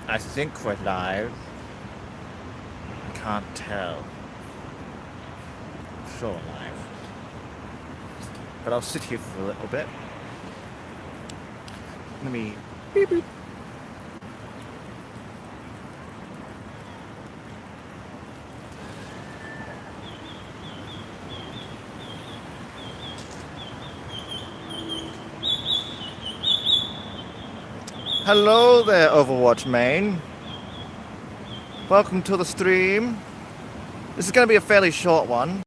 I think we're live. I can't tell. I'm sure we're live. But I'll sit here for a little bit. Let me beep beep. Hello there, Overwatch main. Welcome to the stream. This is going to be a fairly short one.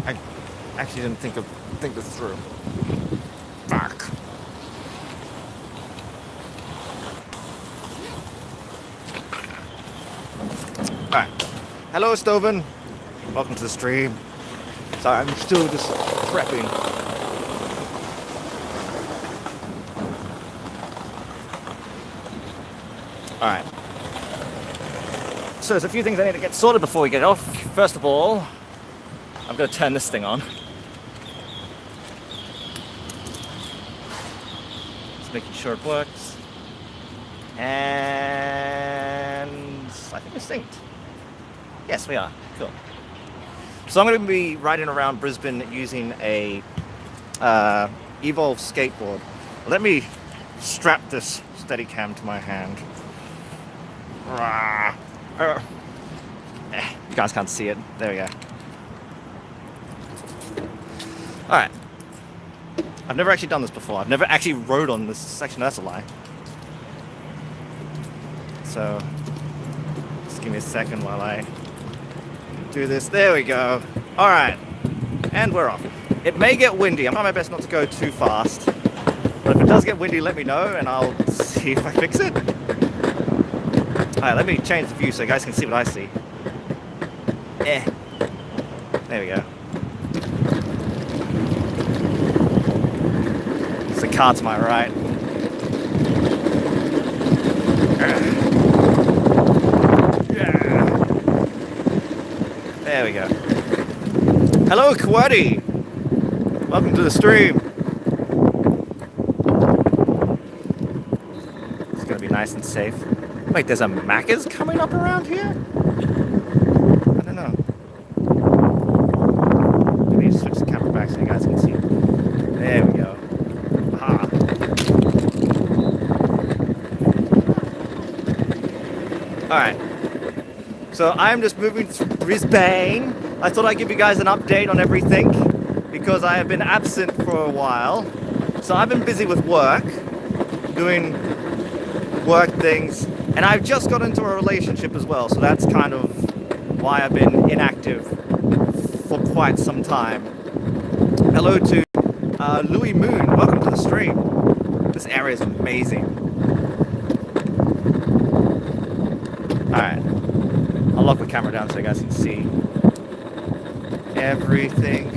I actually didn't think this through. Fuck. Alright. Hello, Stoven. Welcome to the stream. Sorry, I'm still just prepping. Alright. So there's a few things I need to get sorted before we get off. First of all, I'm going to turn this thing on. Just making sure it works. And I think we're synced. Yes, we are. Cool. So I'm going to be riding around Brisbane using a Evolve skateboard. Let me strap this Steadicam to my hand. You guys can't see it. There we go. Alright. I've never actually done this before. I've never actually rode on this section. That's a lie. So, just give me a second while I do this. There we go. Alright. And we're off. It may get windy. I'm trying my best not to go too fast. But if it does get windy, let me know and I'll see if I fix it. Alright, let me change the view so you guys can see what I see. There we go. There's a car to my right. There we go. Hello, Kwadi! Welcome to the stream. It's gonna be nice and safe. Wait, there's a Macca's coming up around here? I don't know. Let me switch the camera back so you guys can see. There we go. Aha. Alright. So I'm just moving through Brisbane. I thought I'd give you guys an update on everything because I have been absent for a while. So I've been busy with work, doing work things, and I've just got into a relationship as well. So that's kind of why I've been inactive for quite some time. Hello to Louis Moon. Welcome to the stream. This area is amazing. Alright. I'll lock the camera down so you guys can see everything.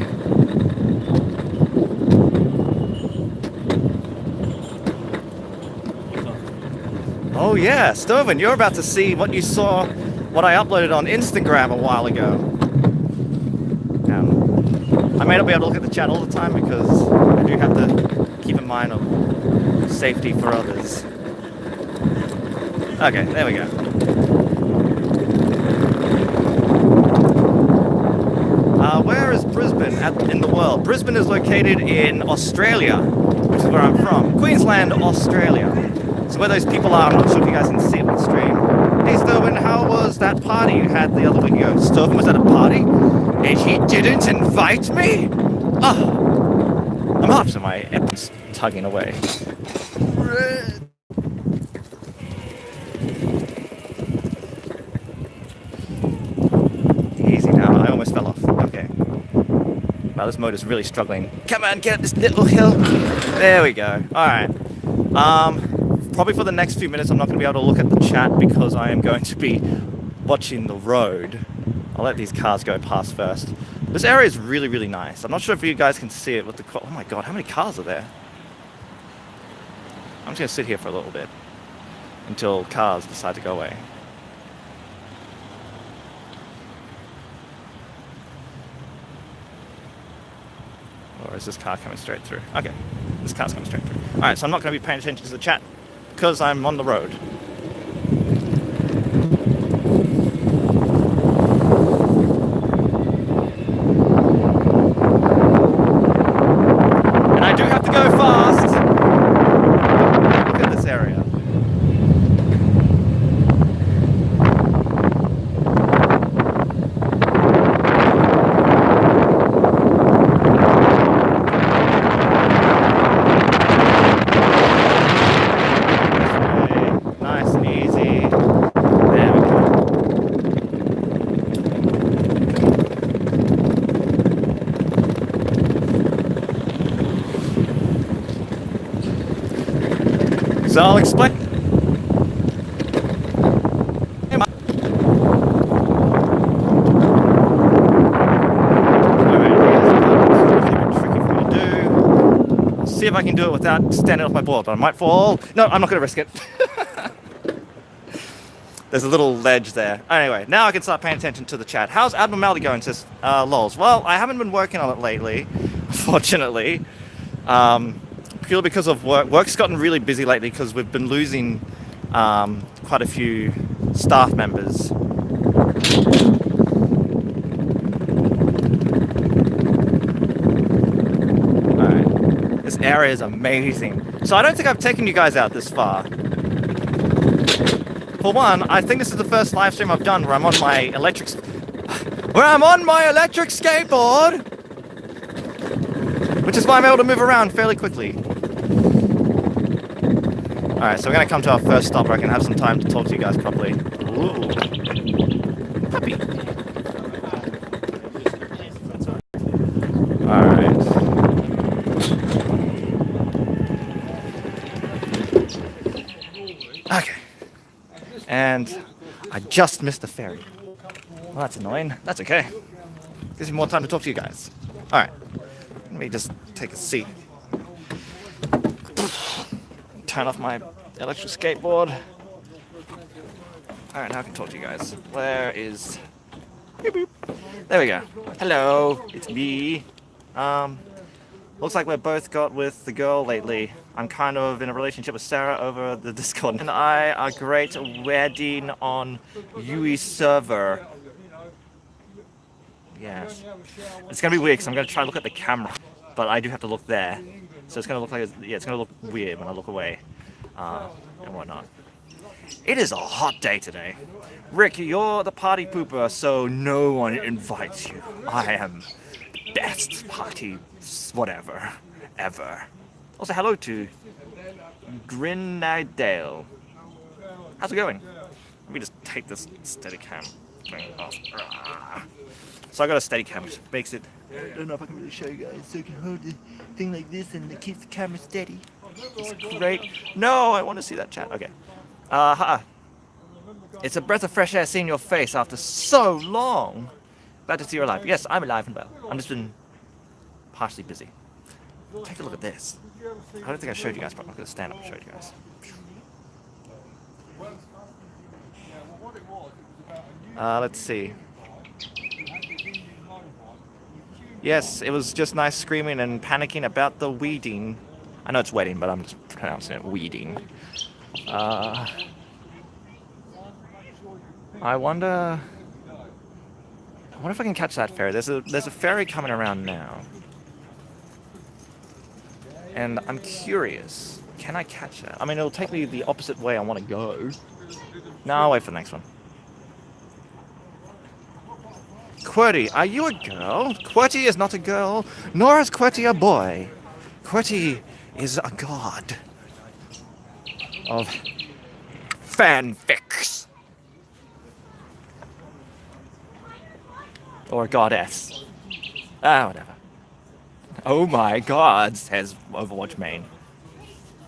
Oh yeah, Stoven, you're about to see what you saw, what I uploaded on Instagram a while ago. I may not be able to look at the chat all the time because I do have to keep in mind of safety for others. Okay, there we go. Where is Brisbane in the world? Brisbane is located in Australia, which is where I'm from. Queensland, Australia. So where those people are, I'm not sure if you guys can see it on the stream. Hey Stoven, how was that party you had the other week ago? Stoven, was that a party? And he didn't invite me? Oh, I'm off to my epics tugging away. Easy now, I almost fell off. Okay. Wow, this motor's really struggling. Come on, get up this little hill. There we go. Alright. Probably for the next few minutes I'm not going to be able to look at the chat because I am going to be watching the road. I'll let these cars go past first. This area is really, really nice. I'm not sure if you guys can see it with the... Oh my god, how many cars are there? I'm just going to sit here for a little bit until cars decide to go away. Or is this car coming straight through? Okay, this car's coming straight through. Alright, so I'm not going to be paying attention to the chat because I'm on the road. And I do have to go fast. Look at this area. Nice and easy. There we go. So I'll explain. See if I can do it without standing off my board, but I might fall. No, I'm not going to risk it. There's a little ledge there. Anyway, now I can start paying attention to the chat. How's Abnormality going, says Lols? Well, I haven't been working on it lately, unfortunately. Purely because of work. Work's gotten really busy lately because we've been losing quite a few staff members. This area is amazing. So I don't think I've taken you guys out this far. For one, I think this is the first live stream I've done where I'm on my electric skateboard, which is why I'm able to move around fairly quickly. All right, so we're gonna come to our first stop where I can have some time to talk to you guys properly. Ooh, puppy. All right. Okay. And I just missed the ferry. Well, that's annoying. That's okay. Gives me more time to talk to you guys. Alright. Let me just take a seat. Turn off my electric skateboard. Alright, now I can talk to you guys. Where is... Beep, boop. There we go. Hello, it's me. Looks like we've both got with the girl lately. I'm kind of in a relationship with Sarah over the Discord. And I are great wedding on UE server. Yes. It's gonna be weird because I'm gonna try to look at the camera, but I do have to look there. So it's gonna look like it's gonna look weird when I look away, and whatnot. It is a hot day today. Rick, you're the party pooper, so no one invites you. I am the best party whatever ever. Also, hello to Grenadale. How's it going? Let me just take this Steadicam thing off. So I got a Steadicam, which makes it... I don't know if I can really show you guys, so you can hold the thing like this and it keeps the camera steady. It's great. No, I want to see that chat. Okay. It's a breath of fresh air seeing your face after so long. Glad to see you're alive. Yes, I'm alive and well. I've just been partially busy. Take a look at this. I don't think I showed you guys, but I'm not going to stand up and show you guys. Let's see. Yes, it was just nice screaming and panicking about the weeding. I know it's wedding, but I'm just pronouncing it weeding. I wonder if I can catch that ferry. There's a ferry coming around now. And I'm curious, can I catch it? I mean, it'll take me the opposite way I want to go. No, I'll wait for the next one. QWERTY, are you a girl? QWERTY is not a girl, nor is QWERTY a boy. QWERTY is a god of fanfics. Or goddess. Whatever. Oh my god, says Overwatch main.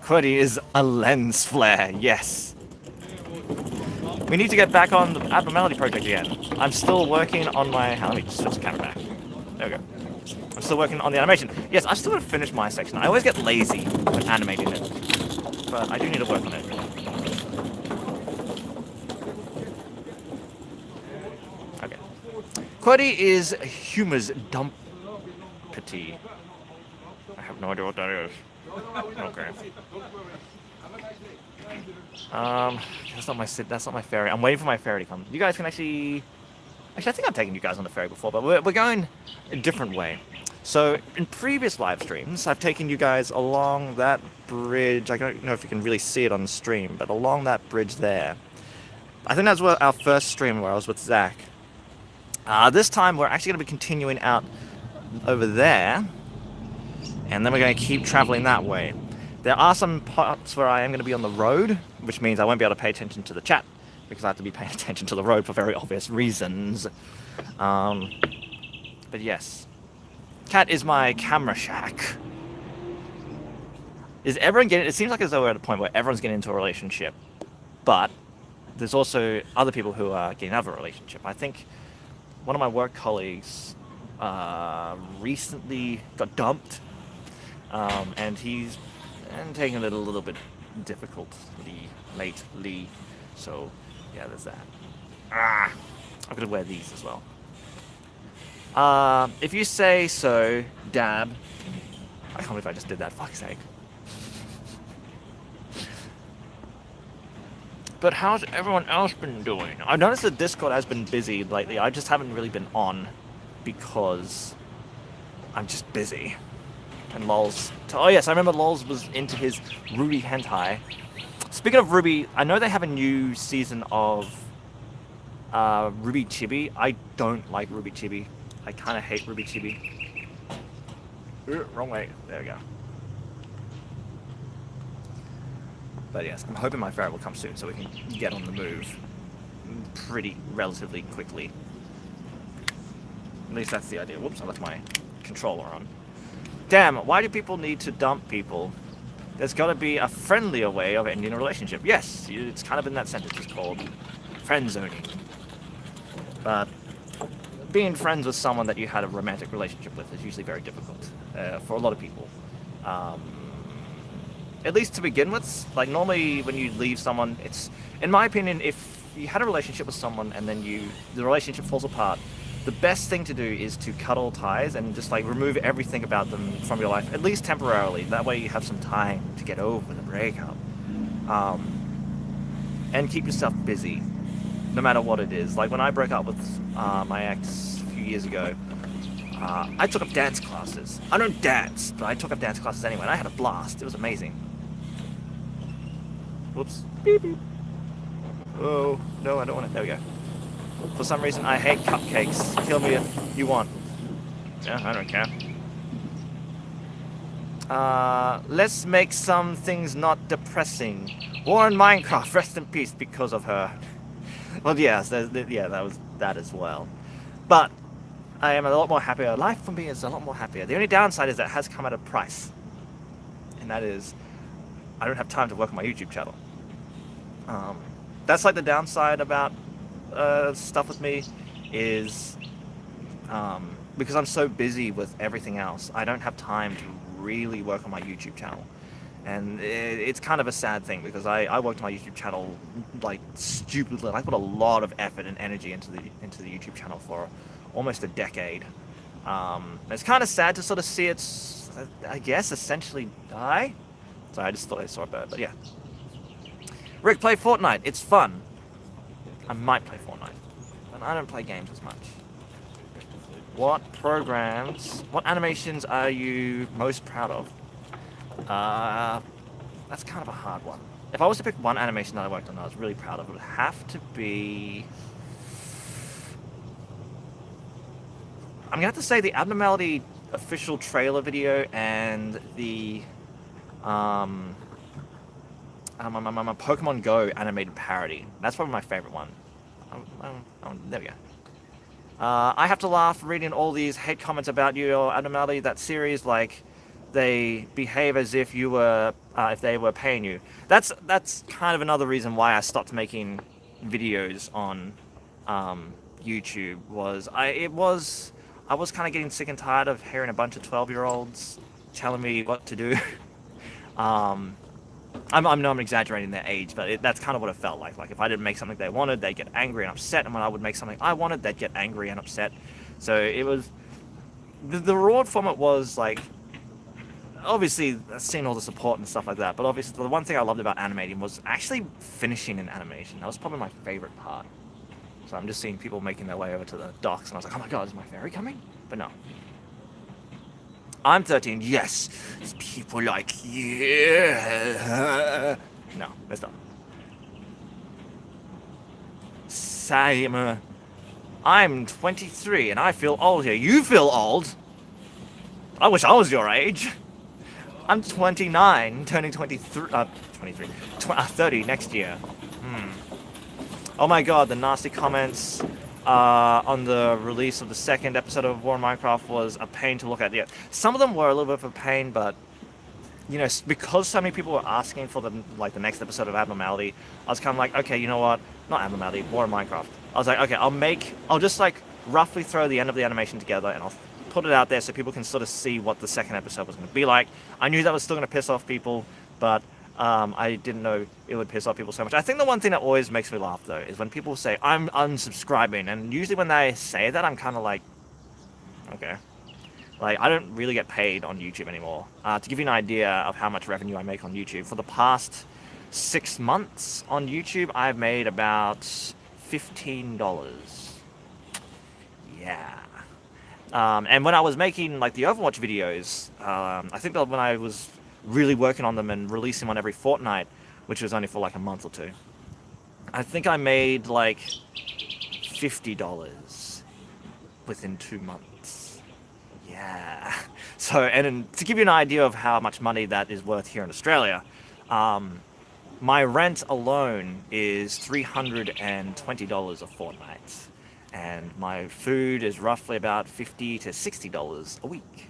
QWERTY is a lens flare, yes. We need to get back on the Abnormality project again. I'm still working on my... Let me just switch the camera back. There we go. I'm still working on the animation. Yes, I still got to finish my section. I always get lazy when animating it. But I do need to work on it. Okay. QWERTY is humor's dumpity. have no idea what that is. Okay. That's not my ferry. I'm waiting for my ferry to come. You guys can actually... Actually, I think I've taken you guys on the ferry before, but we're going a different way. So, in previous live streams, I've taken you guys along that bridge. I don't know if you can really see it on the stream, but along that bridge there. I think that's our first stream where I was with Zach. This time, we're actually going to be continuing out over there, and then we're going to keep traveling that way. There are some parts where I am going to be on the road, which means I won't be able to pay attention to the chat, because I have to be paying attention to the road for very obvious reasons. But yes. Cat is my camera shack. Is everyone getting... It seems like as though we're at a point where everyone's getting into a relationship. But there's also other people who are getting out of a relationship. I think one of my work colleagues recently got dumped. And he's taking it a little bit difficultly lately. So, yeah, there's that. I'm going to wear these as well. If you say so, Dab. I can't believe I just did that, fuck's sake. But how's everyone else been doing? I've noticed that Discord has been busy lately. I just haven't really been on because I'm just busy. And Lols... Oh yes, I remember Lols was into his Ruby hentai. Speaking of Ruby, I know they have a new season of Ruby Chibi. I don't like Ruby Chibi. I kind of hate Ruby Chibi. Wrong way. There we go. But yes, I'm hoping my ferret will come soon so we can get on the move relatively quickly. At least that's the idea. Whoops, I left my controller on. Damn, why do people need to dump people? There's got to be a friendlier way of ending a relationship. Yes, it's kind of in that sentence. It's called friend zoning. But being friends with someone that you had a romantic relationship with is usually very difficult for a lot of people. At least to begin with. Like, normally when you leave someone, it's, in my opinion, if you had a relationship with someone and then the relationship falls apart, the best thing to do is to cut all ties and just like remove everything about them from your life, at least temporarily. That way you have some time to get over the breakup. And keep yourself busy, no matter what it is. Like when I broke up with my ex a few years ago, I took up dance classes. I don't dance, but I took up dance classes anyway, and I had a blast. It was amazing. Whoops. Beep, beep. Oh, no, I don't want it. There we go. For some reason, I hate cupcakes. Kill me if you want. Yeah, I don't care. Let's make some things not depressing. War in Minecraft, rest in peace because of her. Well, yes, yeah, that was that as well. But I am a lot more happier. Life for me is a lot more happier. The only downside is that it has come at a price. And that is, I don't have time to work on my YouTube channel. That's like the downside about stuff with me is because I'm so busy with everything else, I don't have time to really work on my YouTube channel. And it's kind of a sad thing because I worked on my YouTube channel like stupidly. I put a lot of effort and energy into the YouTube channel for almost a decade. It's kind of sad to sort of see it, I guess, essentially die. So I just thought I saw a bird, but yeah. Rick, play Fortnite. It's fun. I might play Fortnite, but I don't play games as much. What animations are you most proud of? That's kind of a hard one. If I was to pick one animation that I worked on that I was really proud of, it would have to be... I'm gonna have to say the Abnormality official trailer video and the Pokemon Go animated parody. That's probably my favorite one. There we go. I have to laugh reading all these hate comments about you or Abnormality, that series, like they behave as if you were, if they were paying you. That's kind of another reason why I stopped making videos on YouTube. I was kind of getting sick and tired of hearing a bunch of 12-year-olds telling me what to do. I know I'm exaggerating their age, but that's kind of what it felt like. Like if I didn't make something they wanted, they'd get angry and upset, and when I would make something I wanted, they'd get angry and upset. So it was... The reward from it was like... obviously seeing all the support and stuff like that, but obviously the one thing I loved about animating was actually finishing an animation. That was probably my favorite part. So I'm just seeing people making their way over to the docks, and I was like, oh my god, is my ferry coming? But no. I'm 13, yes. It's people like you. No, it's not. Same. I'm 23 and I feel old here. You feel old? I wish I was your age. I'm 29, turning 23, 30 next year. Oh my god, the nasty comments on the release of the second episode of War in Minecraft was a pain to look at. Yeah, some of them were a little bit of a pain, but you know, because so many people were asking for the next episode of Abnormality, I was kind of like, okay, you know what? Not Abnormality, War in Minecraft. I was like, okay, I'll just like roughly throw the end of the animation together and I'll put it out there so people can sort of see what the second episode was going to be like. I knew that was still going to piss off people, but I didn't know it would piss off people so much. I think the one thing that always makes me laugh though is when people say, I'm unsubscribing, and usually when they say that, I'm kind of like, okay. Like, I don't really get paid on YouTube anymore. To give you an idea of how much revenue I make on YouTube, for the past 6 months on YouTube, I've made about $15. Yeah. And when I was making, like, the Overwatch videos, I think that when I was really working on them and releasing one every fortnight, which was only for, like, a month or two, I think I made, like, $50 within 2 months. Yeah. So, and to give you an idea of how much money that is worth here in Australia, my rent alone is $320 a fortnight, and my food is roughly about $50 to $60 a week.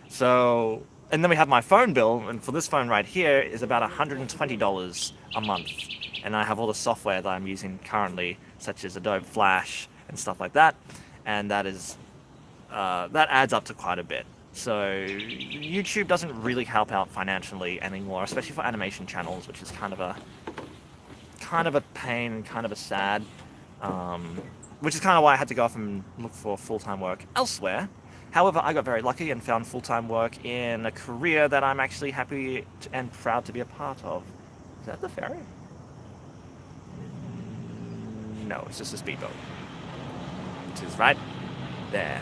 So, and then we have my phone bill, and for this phone right here is about $120 a month, and I have all the software that I'm using currently, such as Adobe Flash and stuff like that, and that adds up to quite a bit. So YouTube doesn't really help out financially anymore, especially for animation channels, which is kind of a pain and kind of a sad, which is kind of why I had to go off and look for full-time work elsewhere. However, I got very lucky and found full-time work in a career that I'm actually happy and proud to be a part of. Is that the ferry? No, it's just a speedboat, which is right there.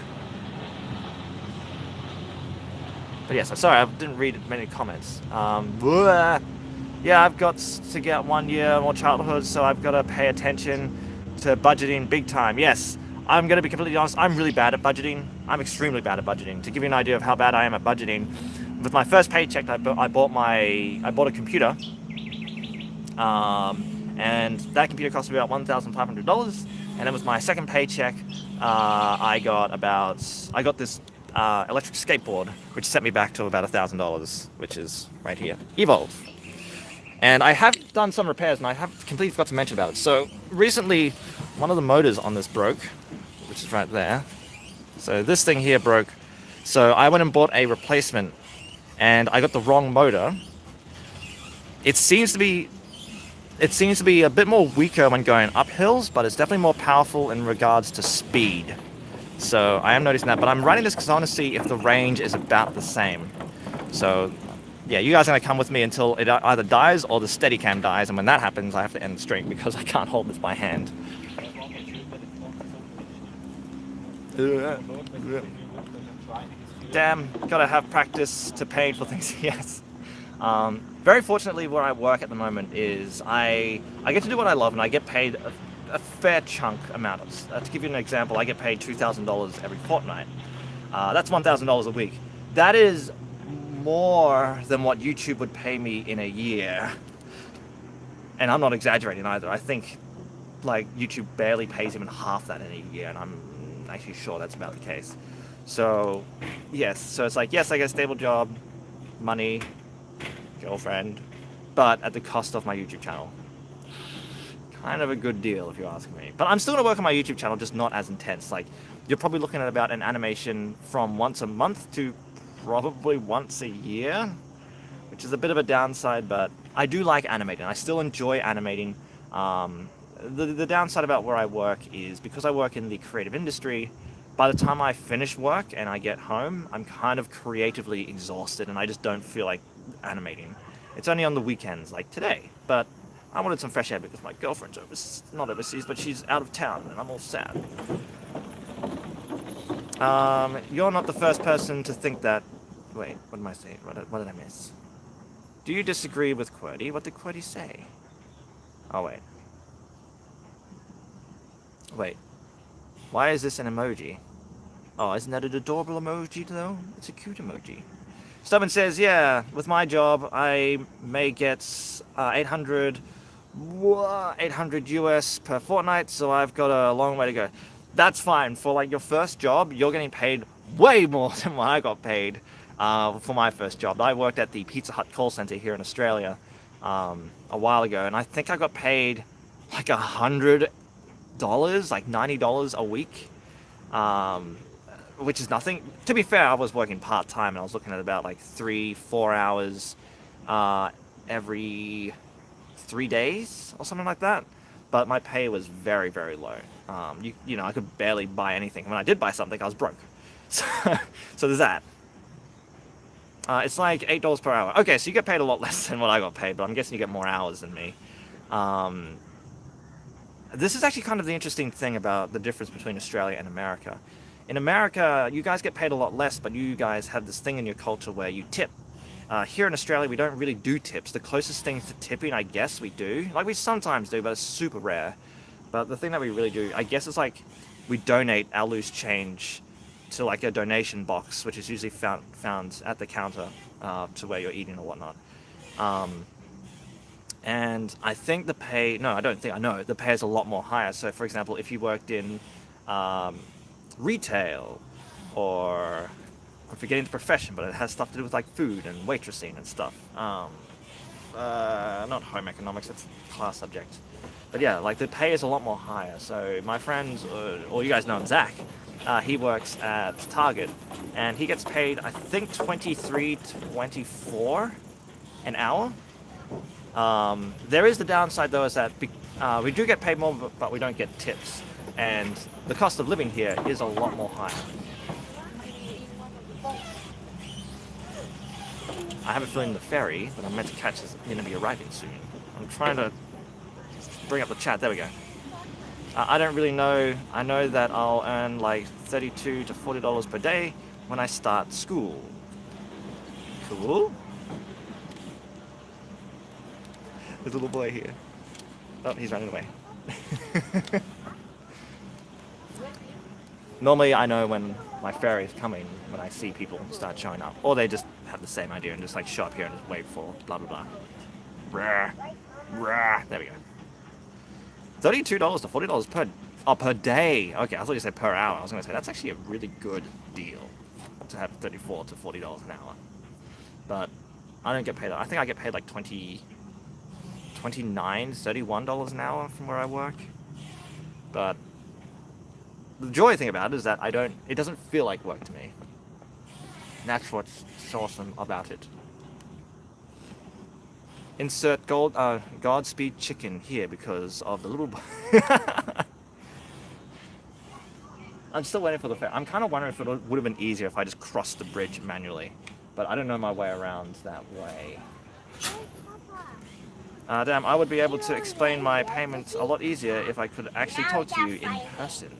But yes, I'm sorry, I didn't read many comments. Yeah, I've got to get 1 year more childhood, so I've got to pay attention to budgeting big time. Yes, I'm going to be completely honest, I'm really bad at budgeting. I'm extremely bad at budgeting. To give you an idea of how bad I am at budgeting, with my first paycheck, I bought a computer, and that computer cost me about $1,500. And then with my second paycheck, I got this electric skateboard, which set me back to about $1,000, which is right here, Evolve. And I have done some repairs, and I have completely forgot to mention about it. So recently, one of the motors on this broke, which is right there. So this thing here broke. So I went and bought a replacement, and I got the wrong motor. It seems to be a bit more weaker when going up hills, but it's definitely more powerful in regards to speed. So I am noticing that, but I'm writing this because I want to see if the range is about the same. So yeah, you guys are going to come with me until it either dies or the Steadicam dies, and when that happens, I have to end the stream because I can't hold this by hand. Damn, gotta have practice to pay for things, yes. Very fortunately, where I work at the moment is I get to do what I love, and I get paid a fair chunk amount. To give you an example, I get paid $2,000 every fortnight. That's $1,000 a week. That is more than what YouTube would pay me in a year. And I'm not exaggerating either. I think like YouTube barely pays even half that in a year, and I'm actually sure that's about the case. So yes, so it's like, yes, I get a stable job, money, girlfriend, but at the cost of my YouTube channel. Kind of a good deal if you ask me. But I'm still gonna work on my YouTube channel, just not as intense. Like, you're probably looking at about an animation from once a month to probably once a year, which is a bit of a downside, but I do like animating. I still enjoy animating. The downside about where I work is because I work in the creative industry, by the time I finish work and I get home, I'm kind of creatively exhausted and I just don't feel like animating. It's only on the weekends, like today, but I wanted some fresh air because my girlfriend's not overseas, but she's out of town and I'm all sad. You're not the first person to think that. Wait, what am I saying? What did I miss? Do you disagree with QWERTY? What did QWERTY say? Oh, wait. Wait. Why is this an emoji? Oh, isn't that an adorable emoji, though? It's a cute emoji. Stubborn says, yeah, with my job, I may get 800 US per fortnight, so I've got a long way to go. That's fine. For like your first job, you're getting paid way more than what I got paid for my first job. I worked at the Pizza Hut call center here in Australia a while ago, and I think I got paid like $100, like $90 a week, which is nothing. To be fair, I was working part-time, and I was looking at about like 3-4 hours every 3 days or something like that. But my pay was very, very low. You know, I could barely buy anything. When I did buy something, I was broke. So there's that. It's like $8 per hour. Okay, so you get paid a lot less than what I got paid, but I'm guessing you get more hours than me. This is actually kind of the interesting thing about the difference between Australia and America. In America, you guys get paid a lot less, but you guys have this thing in your culture where you tip. Here in Australia, we don't really do tips. The closest thing to tipping, I guess, we do. Like, we sometimes do, but it's super rare. But the thing that we really do, I guess, is like we donate our loose change to like a donation box, which is usually found at the counter to where you're eating or whatnot. And I think the pay, no, I don't think, I know, the pay is a lot more higher. So, for example, if you worked in retail, or I'm forgetting the profession, but it has stuff to do with like food and waitressing and stuff. Not home economics, it's a class subject. But yeah, like the pay is a lot more higher. So my friend, or you guys know him, Zach, he works at Target, and he gets paid, I think, $23-24 an hour. There is the downside though, is that we do get paid more, but we don't get tips, and the cost of living here is a lot more higher. I have a feeling the ferry that I'm meant to catch is going to be arriving soon. I'm trying to bring up the chat. There we go. I don't really know. I know that I'll earn like $32 to $40 per day when I start school. Cool. There's a little boy here. Oh, he's running away. Normally I know when my ferry is coming when I see people start showing up. Or they just have the same idea and just like show up here and just wait for blah blah blah. Rah, rah. There we go. $32 to $40 per day. Okay, I thought you said per hour. I was gonna say that's actually a really good deal to have $34 to $40 an hour. But I don't get paid. I think I get paid like $29, $31 an hour from where I work. But the joy thing about it is that it doesn't feel like work to me. And that's what's so awesome about it. Insert Godspeed chicken here because of the little... I'm still waiting for the ferry. I'm kind of wondering if it would have been easier if I just crossed the bridge manually. But I don't know my way around that way. Damn, I would be able to explain my payments a lot easier if I could actually talk to you in person.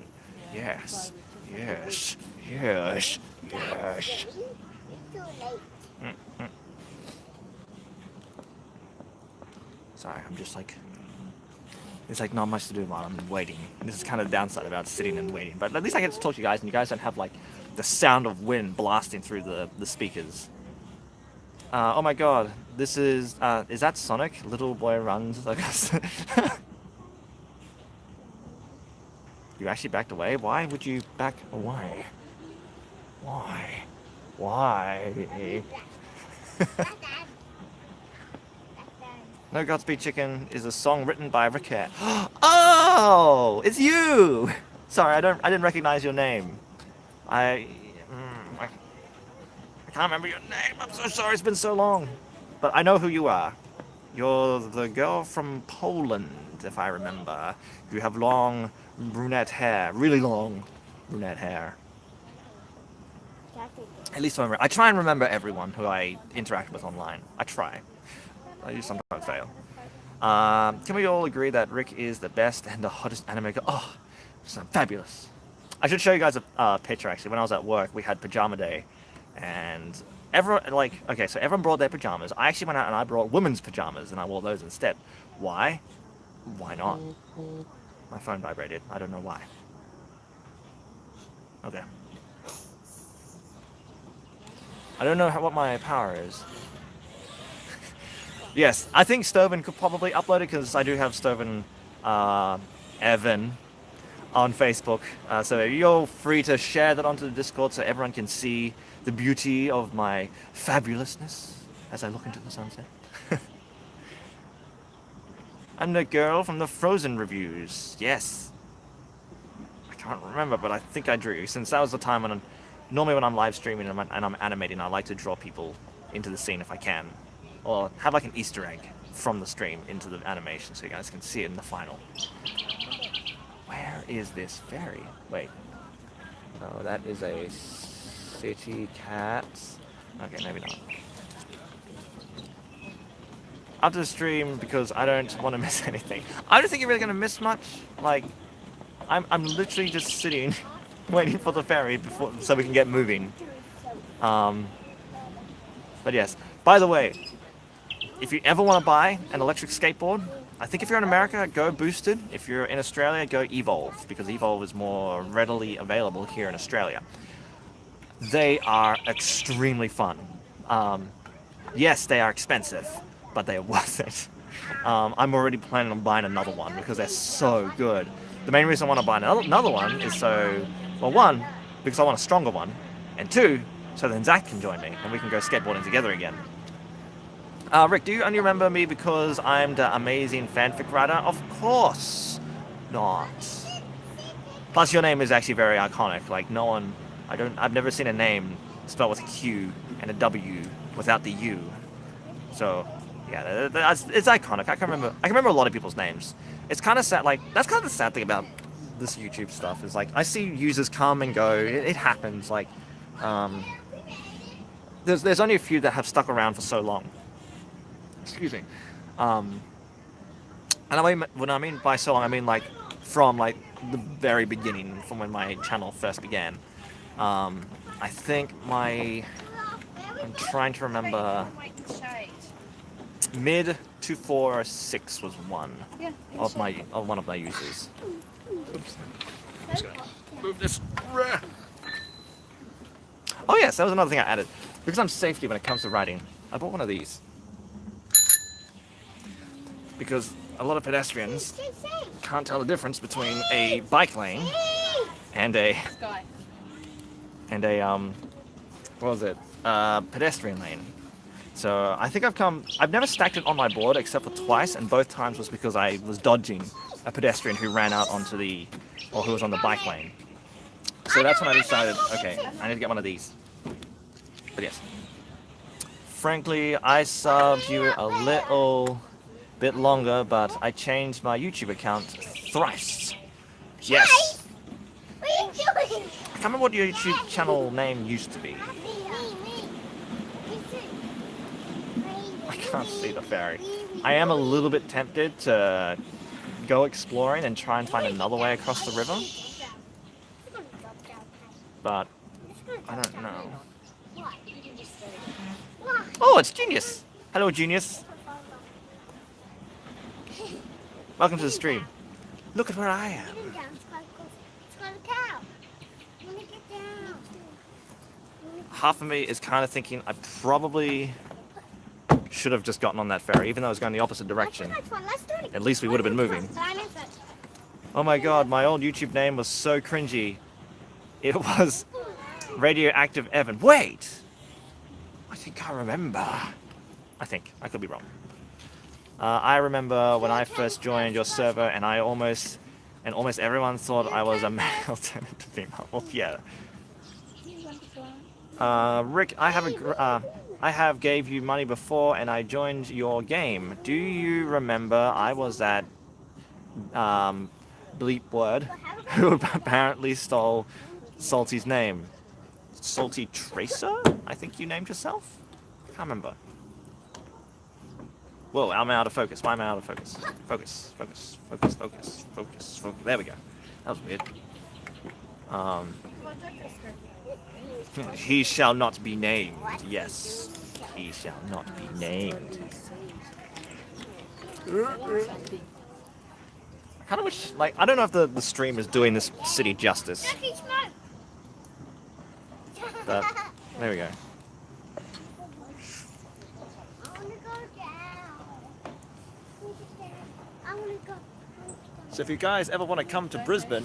Yes, yes, yes, yes. Sorry, I'm just like... There's like not much to do while I'm waiting. This is kind of the downside about sitting and waiting. But at least I get to talk to you guys, and you guys don't have like the sound of wind blasting through the speakers. Oh my god, this is that Sonic? Little boy runs like us. You actually backed away? Why would you back away? Why? Why? No Godspeed Chicken is a song written by Rickett. Oh, it's you! Sorry, I didn't recognize your name. I can't remember your name. I'm so sorry, it's been so long. But I know who you are. You're the girl from Poland, if I remember. You have long brunette hair, really long brunette hair. At least I try and remember everyone who I interact with online. I try. I do sometimes fail. Can we all agree that Rick is the best and the hottest anime? Oh, so fabulous. I should show you guys a picture actually. When I was at work, we had pajama day, and everyone so everyone brought their pajamas. I actually went out and I brought women's pajamas, and I wore those instead. Why? Why not? My phone vibrated. I don't know why. Okay. I don't know what my power is. Yes, I think Stoven could probably upload it because I do have Stoven Evan on Facebook. So you're free to share that onto the Discord so everyone can see the beauty of my fabulousness as I look into the sunset. I'm the girl from the Frozen reviews. Yes. I can't remember, but I think I drew. Since that was the time when normally when I'm live streaming and I'm animating, I like to draw people into the scene if I can. Or have like an Easter egg from the stream into the animation so you guys can see it in the final. Where is this ferry? Wait. Oh, that is a city cat. Okay, maybe not. Up to the stream because I don't want to miss anything. I don't think you're really going to miss much. Like, I'm literally just sitting, waiting for the ferry so we can get moving. But yes. By the way, if you ever want to buy an electric skateboard, I think if you're in America, go Boosted. If you're in Australia, go Evolve, because Evolve is more readily available here in Australia. They are extremely fun. Yes, they are expensive, but they are worth it. I'm already planning on buying another one because they're so good. The main reason I want to buy another one is one, because I want a stronger one, and two, so then Zach can join me and we can go skateboarding together again. Rick, do you only remember me because I'm the amazing fanfic writer? Of course not. Plus, your name is actually very iconic. Like, I've never seen a name spelled with a Q and a W without the U. So, yeah, it's iconic. I can remember a lot of people's names. It's kind of sad. Like, that's kind of the sad thing about this YouTube stuff is like I see users come and go. It happens. Like, there's only a few that have stuck around for so long. Excuse me. And when I mean by so long, I mean like from like the very beginning, from when my channel first began. I think I'm trying to remember. Mid 246 was one of one of my users. Oops. I'm just gonna move this. Oh yes, that was another thing I added. Because I'm safety when it comes to writing, I bought one of these. Because a lot of pedestrians can't tell the difference between a bike lane and a pedestrian lane. So I think I've never stacked it on my board except for twice, and both times was because I was dodging a pedestrian who ran out who was on the bike lane. So that's when I decided, okay, I need to get one of these. But yes. Frankly, I subbed you a little bit longer, but I changed my YouTube account thrice. Yes. What are you doing? I can't remember what your YouTube channel name used to be. I can't see the ferry. I am a little bit tempted to go exploring and try and find another way across the river. But I don't know. Oh, it's Genius! Hello, Genius. Welcome to the stream. Look at where I am. Half of me is kind of thinking I probably should have just gotten on that ferry, even though I was going the opposite direction. At least we would have been moving. Oh my god, my old YouTube name was so cringy. It was Radioactive Evan. Wait! I think I remember. I could be wrong. I remember when I first joined your server and almost everyone thought I was a male turned into female. Well, yeah. Rick, I have gave you money before and I joined your game. Do you remember I was that bleep word who apparently stole Salty's name? Salty Tracer, I think you named yourself? Can't remember. Whoa, I'm out of focus. Why am I out of focus? Focus, focus, focus, focus, focus, focus. There we go. That was weird. He shall not be named. Yes, he shall not be named. Kind of wish, like, I don't know if the stream is doing this city justice. But there we go. So if you guys ever want to come to Brisbane,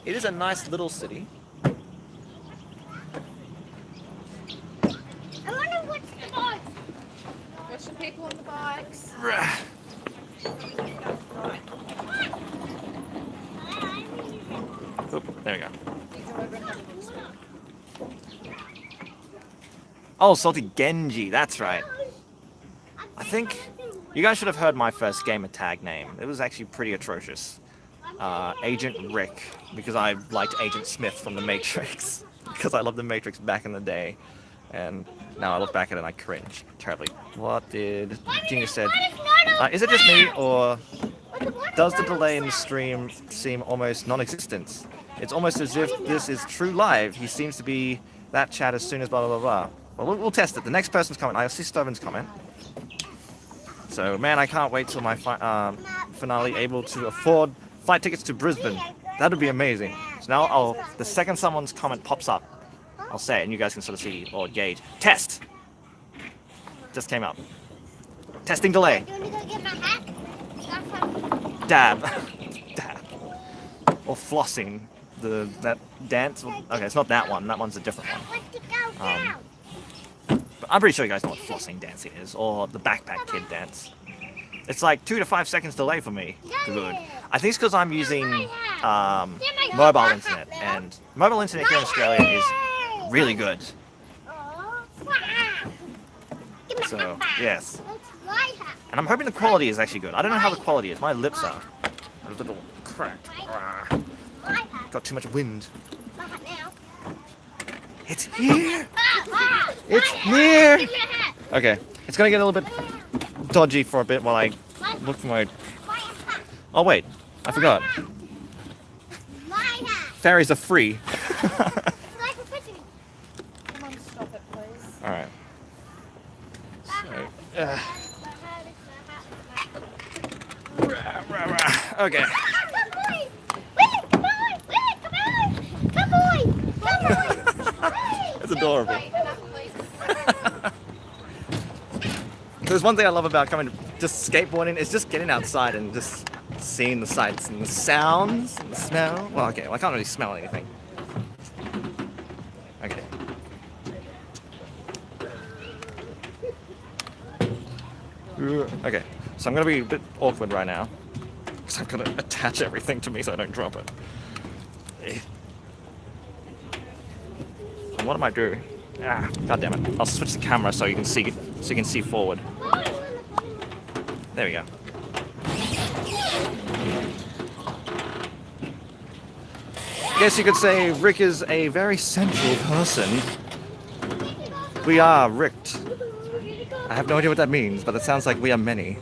it is a nice little city. I wonder what's the bikes. Watch the people on the bikes. Oop, there we go. Oh, Salty Genji, that's right. I think you guys should have heard my first gamer tag name. It was actually pretty atrocious. Agent Rick, because I liked Agent Smith from The Matrix. Because I loved The Matrix back in the day. And now I look back at it and I cringe terribly. What did Genius said? Is it just me, or does the delay in the stream seem almost non-existent? It's almost as if this is true live. He seems to be that chat as soon as blah blah blah. Well, we'll test it. The next person's comment. I see Stoven's comment. So, man, I can't wait till my finale able to afford flight tickets to Brisbane. That would be amazing. So now the second someone's comment pops up, I'll say it and you guys can sort of see or gauge. Test! Just came up. Testing delay. Do you want to go get my hat? Dab. Dab. Or flossing. That dance. Okay, it's not that one. That one's a different one. Let's go down. But I'm pretty sure you guys know what flossing dancing is, or the backpack kid dance. It's like 2 to 5 seconds delay for me. Good. I think it's because I'm using mobile internet, and mobile internet here in Australia is really good. So, yes. And I'm hoping the quality is actually good. I don't know how the quality is. My lips are a little cracked. Got too much wind. It's here! It's here! Okay, it's gonna get a little bit dodgy for a bit while I look for my... Oh wait, I forgot. Ferries are free. Come on, stop it, please. Alright. So, okay. It's adorable. There's one thing I love about coming to just skateboarding is just getting outside and just seeing the sights and the sounds and the smell. Well, okay, well, I can't really smell anything. Okay. Okay, so I'm gonna be a bit awkward right now because I've got to attach everything to me so I don't drop it. What am I doing? Ah, god damn it. I'll switch the camera so you can see forward. There we go. Guess you could say Rick is a very central person. We are Ricked. I have no idea what that means, but it sounds like we are many.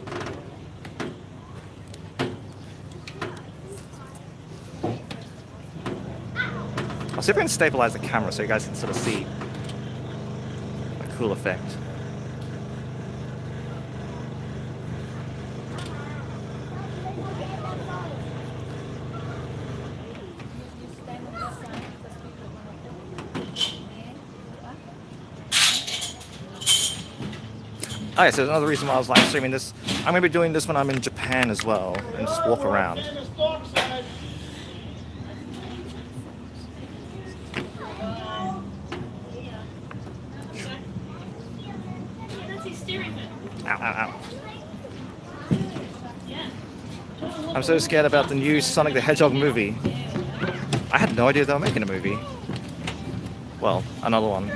I'll see if I can stabilize the camera so you guys can sort of see a cool effect. Okay, so another reason why I was live streaming this, I'm going to be doing this when I'm in Japan as well, and just walk around. Ow, ow, ow. I'm so scared about the new Sonic the Hedgehog movie. I had no idea they were making a movie. Well, another one.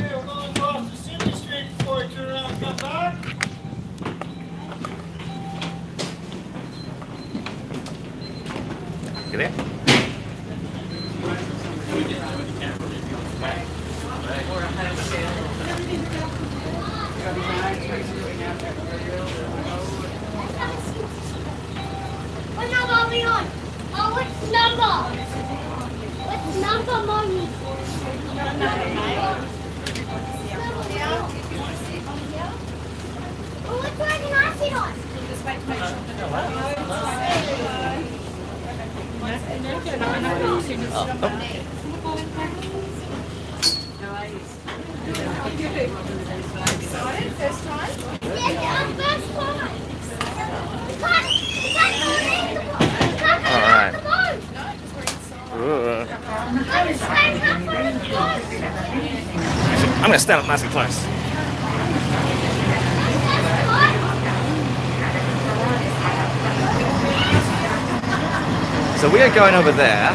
You there? What number are we on? Oh, what number? What number, Mommy? Oh, what's writing acid on? First time? Yeah, first one. All right. No, just wearing I'm gonna stand up nice and close. So we are going over there.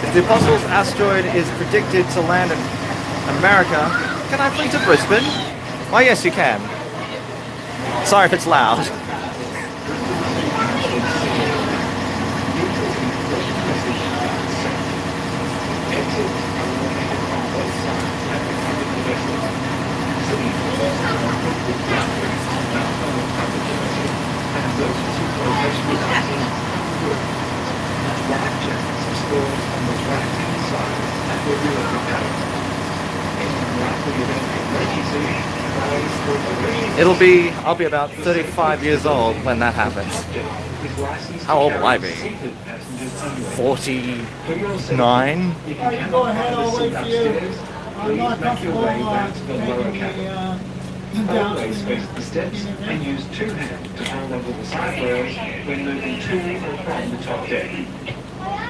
If the Apostles asteroid is predicted to land in America, can I flee to Brisbane? Oh yes, you can. Sorry if it's loud. I'll be about 35 years old when that happens. How old will I be? 49? You can go ahead, I'll wait for you. I'm not comfortable Always face the steps and use two hands to hold onto the side rails when moving to or from the top deck.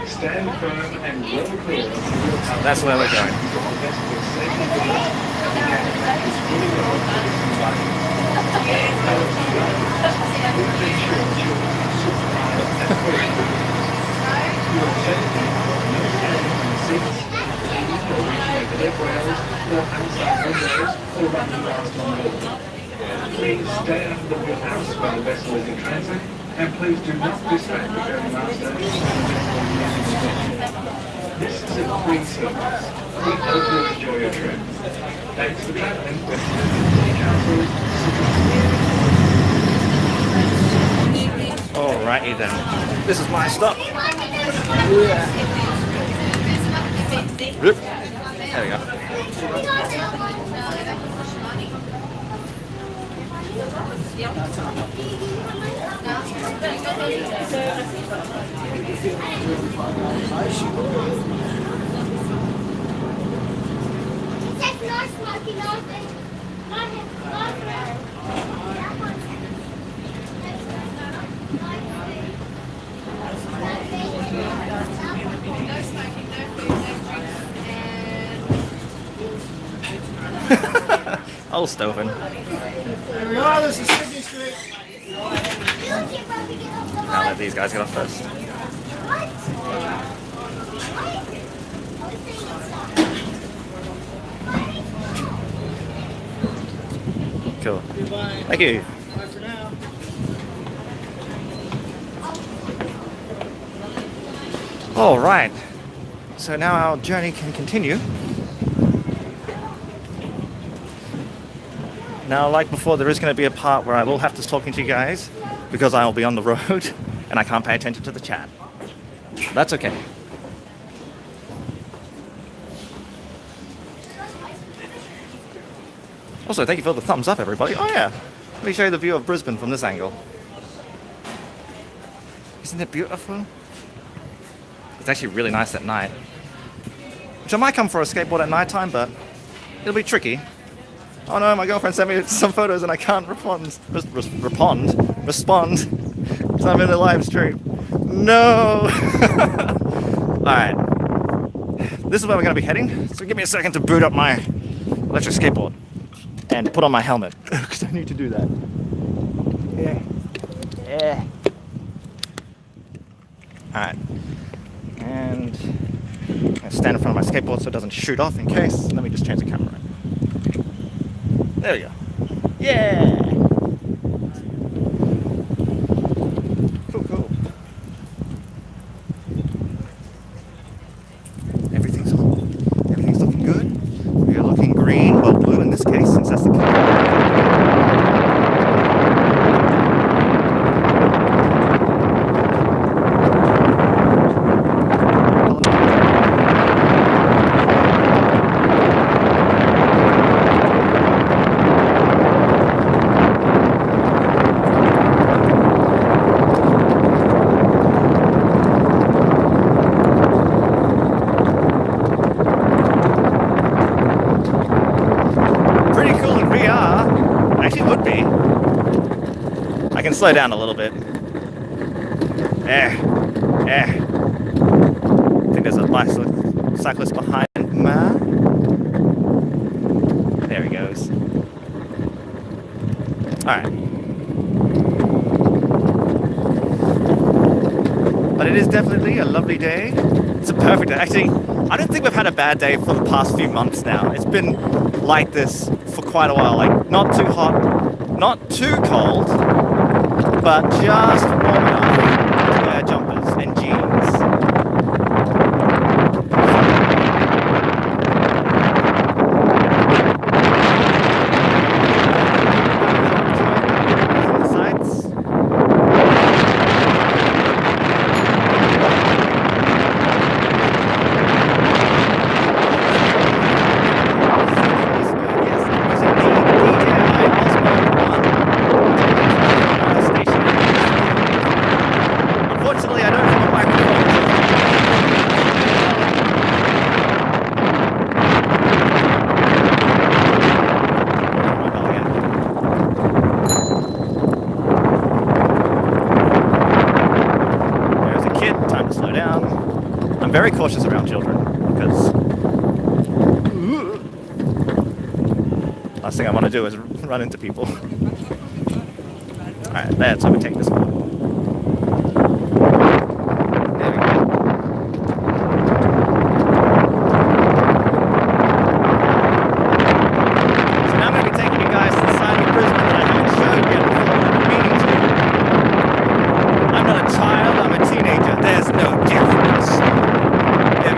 Stand firm and well clear of the wheel cover. That's where we're going. The vessel is safely below. The cabin is fully lowered to the flight. Please ensure that you are supervised and fully You are safety, no standing on the seats, or reaching over deck rails, or outside windows, or running past on board. Please stay under the wheelhouse when the vessel is in transit, and please do not distract the ferry master. This is a free service. We hope you enjoy your trip. Thanks for traveling with City Council. Alrighty then. This is my stop. Whoop. There we go. That's not smoking, not Old Stoven. There we are, this is Sydney Street. I'll let these guys get off first. Cool. Goodbye. Thank you. Bye for now. All right. So now our journey can continue. Now, like before, there is going to be a part where I will have to talking to you guys because I will be on the road and I can't pay attention to the chat. That's okay. Also, thank you for the thumbs up, everybody. Oh yeah, let me show you the view of Brisbane from this angle. Isn't it beautiful? It's actually really nice at night. Which I might come for a skateboard at night time, but it'll be tricky. Oh no, my girlfriend sent me some photos and I can't respond because I'm in a live stream. No! Alright. This is where we're going to be heading. So give me a second to boot up my electric skateboard and put on my helmet because I need to do that. Yeah. Yeah. Alright. And I stand in front of my skateboard so it doesn't shoot off in case. Let me just change the camera. There we go. Yeah! Cool, cool. Everything's looking good. We are looking green, well blue in this case, since that's the color. I can slow down a little bit. I think there's a cyclist behind me. There he goes. Alright. But it is definitely a lovely day. It's a perfect day. Actually, I don't think we've had a bad day for the past few months now. It's been like this for quite a while. Like, not too hot, not too cold, but just warm enough to wear jumpers and jeans. The sights. I'm very cautious around children because last thing I want to do is run into people. Alright, let's overtake this one. There we go. So now I'm going to be taking you guys to the side of Brisbane that I haven't showed yet before. I've been meaning to. I'm not a child, I'm a teenager. There's no difference.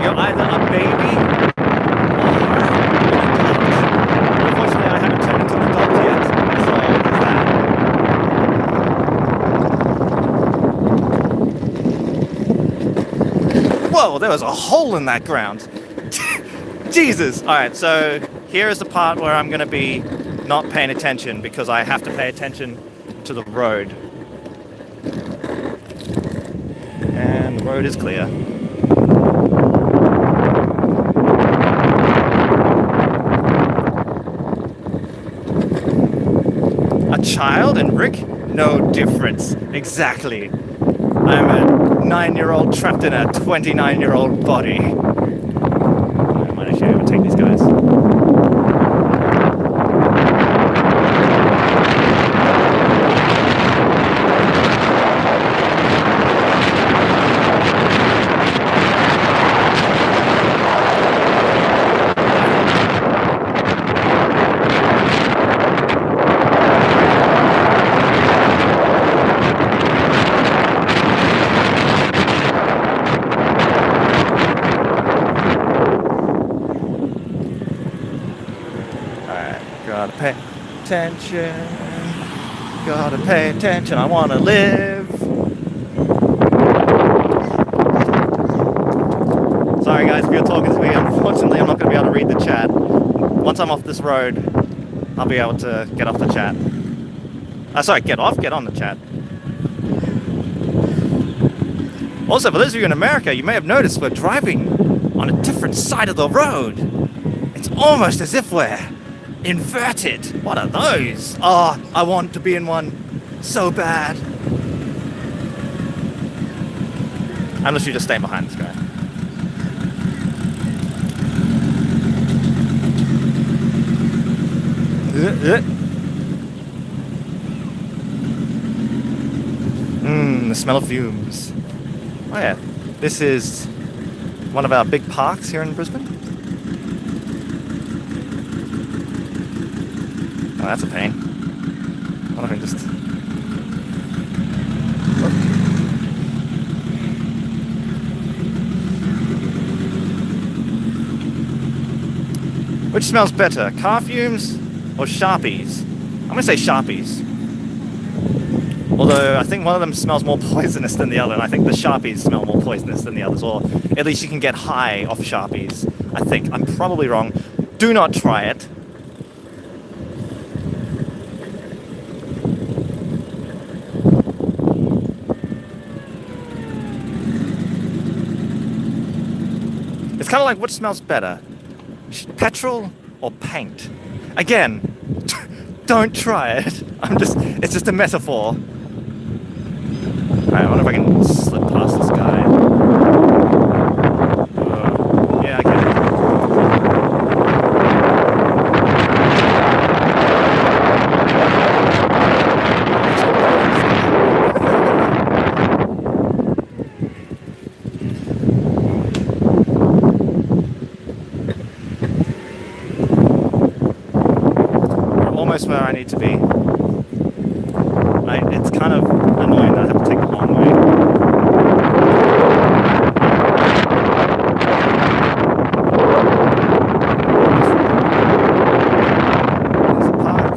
You're either a baby or an adult. Unfortunately, I haven't turned into an adult yet, so there's that. Whoa, there was a hole in that ground. Jesus! Alright, so here is the part where I'm going to be not paying attention because I have to pay attention to the road. And the road is clear. Child and Rick, no difference. Exactly. I'm a 9-year-old trapped in a 29-year-old body. I might actually overtake these guys. Gotta pay attention. Gotta pay attention. I wanna live. Sorry guys if you're talking to me. Unfortunately, I'm not gonna be able to read the chat. Once I'm off this road, I'll be able to get off the chat. Sorry, get on the chat. Also, for those of you in America, you may have noticed we're driving on a different side of the road. It's almost as if we're inverted. What are those? Oh, I want to be in one so bad. I'm literally just staying behind this guy. The smell of fumes. Oh yeah, this is one of our big parks here in Brisbane. Oh, that's a pain. I don't just... Which smells better, car fumes or Sharpies? I'm gonna say Sharpies. Although I think one of them smells more poisonous than the other, and I think the Sharpies smell more poisonous than the others, or at least you can get high off Sharpies. I think. I'm probably wrong. Do not try it. It's kind of like, what smells better? Petrol or paint? Again, don't try it. It's just a metaphor. Alright, I wonder if I can slip past this guy. Yeah, I can. Almost where I need to be. It's kind of annoying that I have to take the long way. There's a park.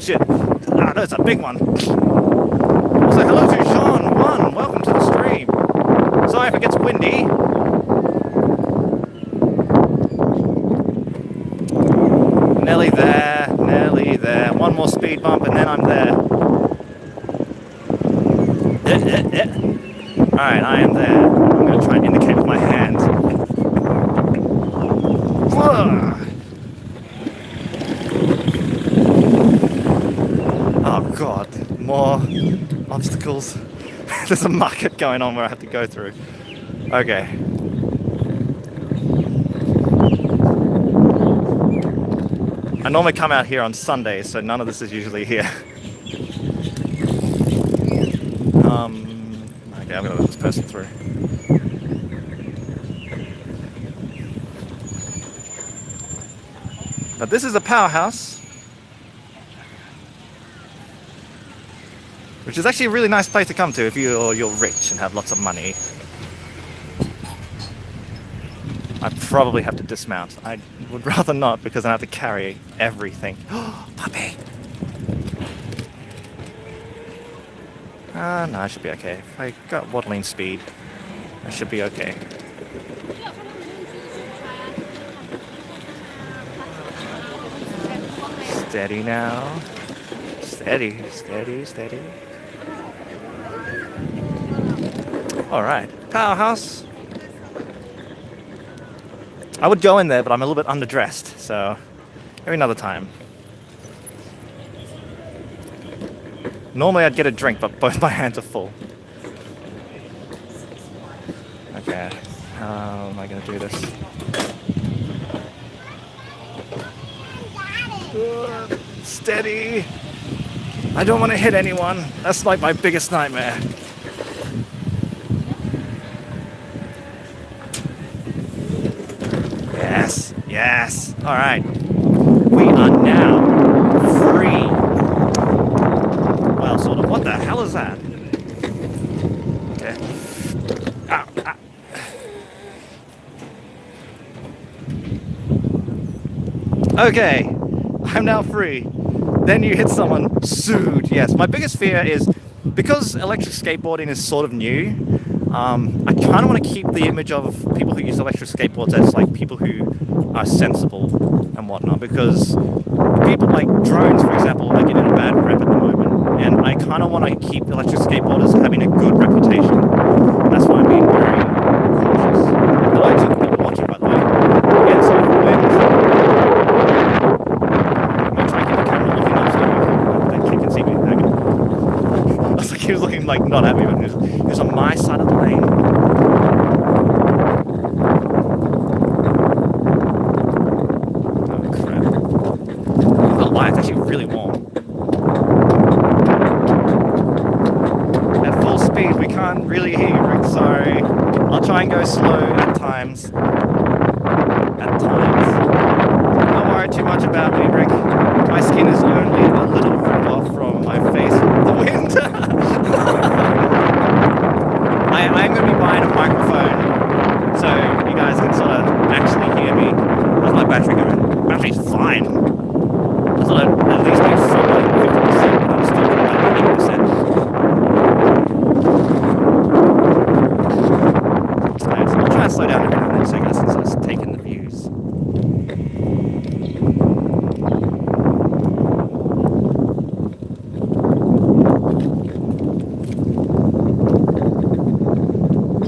Shit. Ah, that's a big one. Also, hello to Sean1. Welcome to the stream. Sorry if it gets windy. Nearly there. Nearly there. One more speed bump and then I'm there. Alright, I am there. I'm going to try and indicate with my hands. Oh god, more obstacles. There's a market going on where I have to go through. Okay. I normally come out here on Sundays, so none of this is usually here. Okay, I'm gonna let this person through. But this is a powerhouse, which is actually a really nice place to come to if you're rich and have lots of money. I probably have to dismount. I would rather not because I have to carry everything. Oh, puppy! No, I should be okay. If I got waddling speed, I should be okay. Steady now. Steady, steady, steady. Alright, powerhouse. I would go in there, but I'm a little bit underdressed, so maybe another time. Normally I'd get a drink, but both my hands are full. Okay, how am I going to do this? Steady! I don't want to hit anyone. That's like my biggest nightmare. Yes, yes. All right. We are now free. Well, sort of. What the hell is that? Okay. Ow, ow. Okay. I'm now free. Then you hit someone, sued. Yes, my biggest fear is, because electric skateboarding is sort of new, I kind of want to keep the image of people who use electric skateboards as like people who are sensible and whatnot, because people like drones, for example, I get in a bad kind of want to keep electric skateboarders having a good reputation. That's why I'm being very cautious. Hello to the people watching, by the way. Again, sorry for the wind. I'm going to try and keep the camera looking up so that you can see me. I was like, he was looking like not at me, but he was on my side of the lane. Oh crap. The light's actually really warm. At full speed, we can't really hear you, Rick, sorry. I'll try and go slow at times. Don't worry too much about me, Rick. My skin is only a little ripped off from my face with the wind. I am going to be buying a microphone so you guys can sort of actually hear me. How's my battery going? Battery's fine. I thought I'd at least be from like 50%, but I'm still at like 80%. Alright, so I'll try and slow down a bit on this so you guys can start taking the views.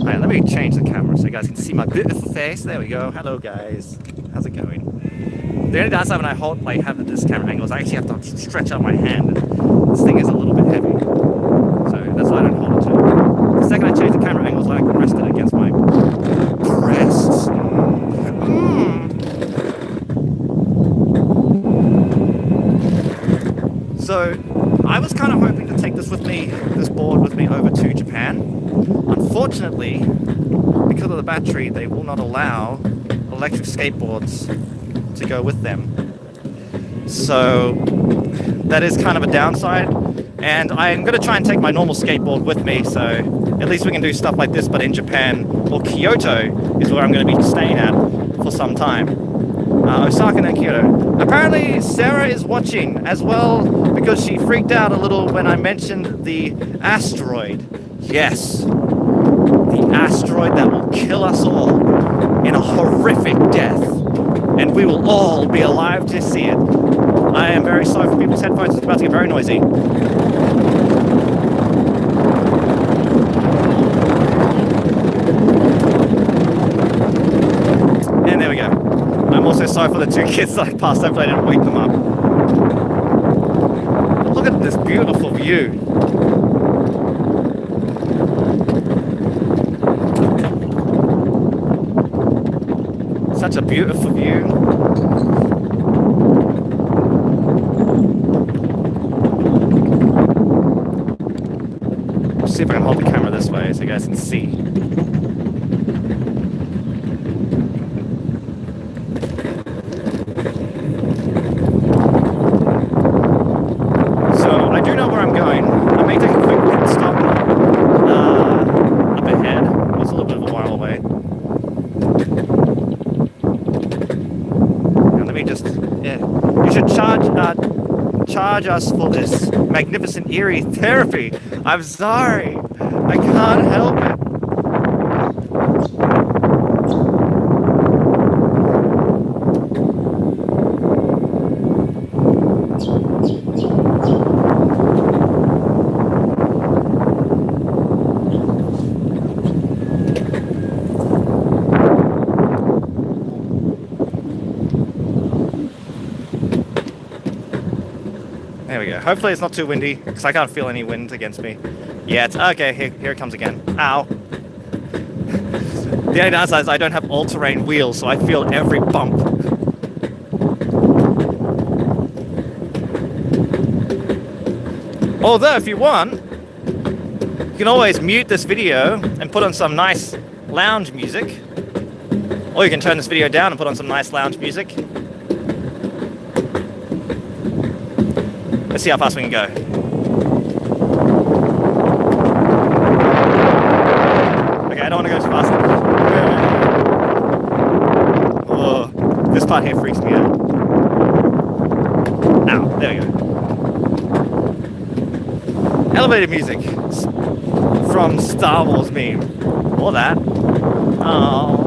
Alright, let me change the camera so you guys can see my beautiful face. There we go. Hello guys. How's it going? The only downside when I hold, like, have this camera angle is I actually have to stretch out my hand, and this thing is a little bit heavy, so that's why I don't hold it to it. The second I change the camera angles, I can rest it against my breasts. So I was kind of hoping to take this board with me over to Japan. Unfortunately, because of the battery, they will not allow electric skateboards to go with them. So that is kind of a downside, and I'm going to try and take my normal skateboard with me, so at least we can do stuff like this, but in Japan, or Kyoto is where I'm going to be staying at for some time. Osaka and Kyoto. Apparently Sarah is watching as well, because she freaked out a little when I mentioned the asteroid. Yes, the asteroid that will kill us all in a horrific death, and we will all be alive to see it. I am very sorry for people's headphones, it's about to get very noisy. And there we go. I'm also sorry for the two kids that I passed over, I didn't wake them up. Look at this beautiful view. Such a beautiful view. Let's see if I can hold the camera this way so you guys can see. So I do know where I'm going. I may take a quick pit stop up ahead. It's a little bit of a while away. You should charge us for this magnificent eerie therapy. I'm sorry. I can't help it. There we go. Hopefully it's not too windy, because I can't feel any wind against me. Yeah, it's okay. Here it comes again. Ow. The only downside is I don't have all-terrain wheels, so I feel every bump. Although, if you want, you can always mute this video and put on some nice lounge music. Or you can turn this video down and put on some nice lounge music. Let's see how fast we can go. Okay, I don't want to go too fast. Oh, this part here freaks me out. Ow, there we go. Elevator music from Star Wars meme. Or that. Oh.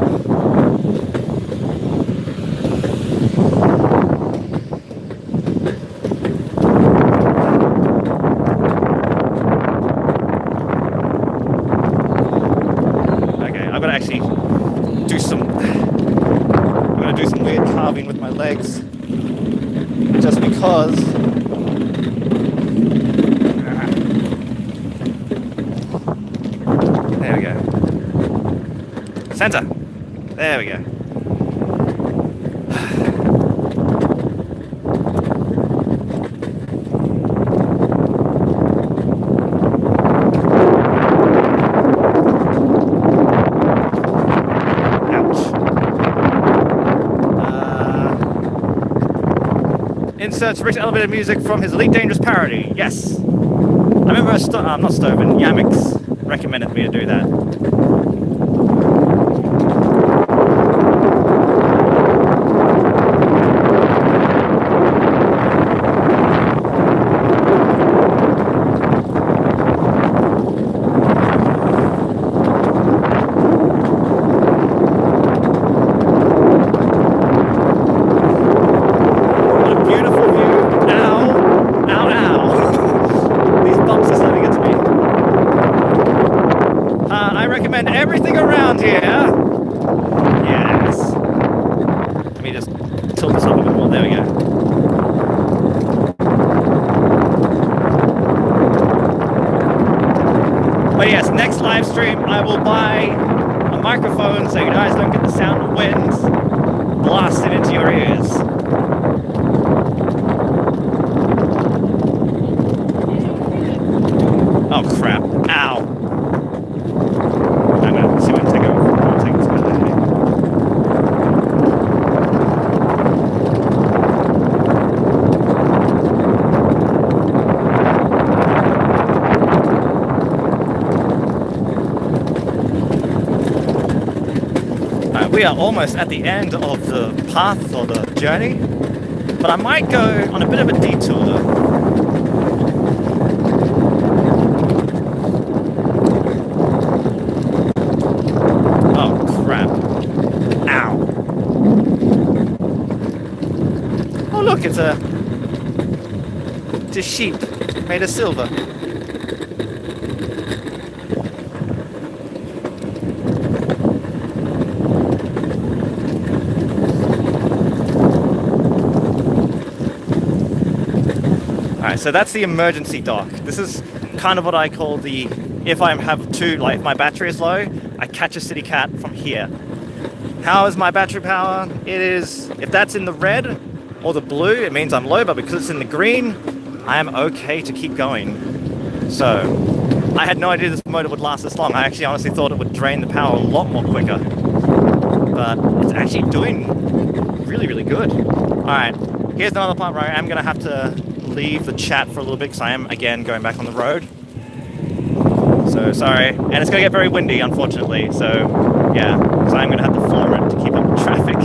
carving with my legs. Just because. There we go. Center. There we go. Inserts rich elevator music from his Elite Dangerous parody. Yes. I remember not Stovin, Yamix recommended me to do that. Everything around here. Yes. Let me just tilt this up a bit more. There we go. But yes, next live stream I will buy a microphone so you guys don't get the sound of winds blasting into your ears. Oh crap. Ow. We are almost at the end of the path or the journey, but I might go on a bit of a detour though. Oh crap. Ow. Oh look, it's a sheep made of silver. So that's the emergency dock. This is kind of what I call the, if I have two, like if my battery is low, I catch a City Cat from here. How is my battery power? It is, if that's in the red or the blue, it means I'm low, but because it's in the green, I am okay to keep going. So, I had no idea this motor would last this long. I actually honestly thought it would drain the power a lot more quicker. But it's actually doing really, really good. Alright, here's another part where I am going to have to leave the chat for a little bit because I am again going back on the road. So sorry, and it's going to get very windy unfortunately, so yeah, so I'm going to have to floor it to keep up with traffic.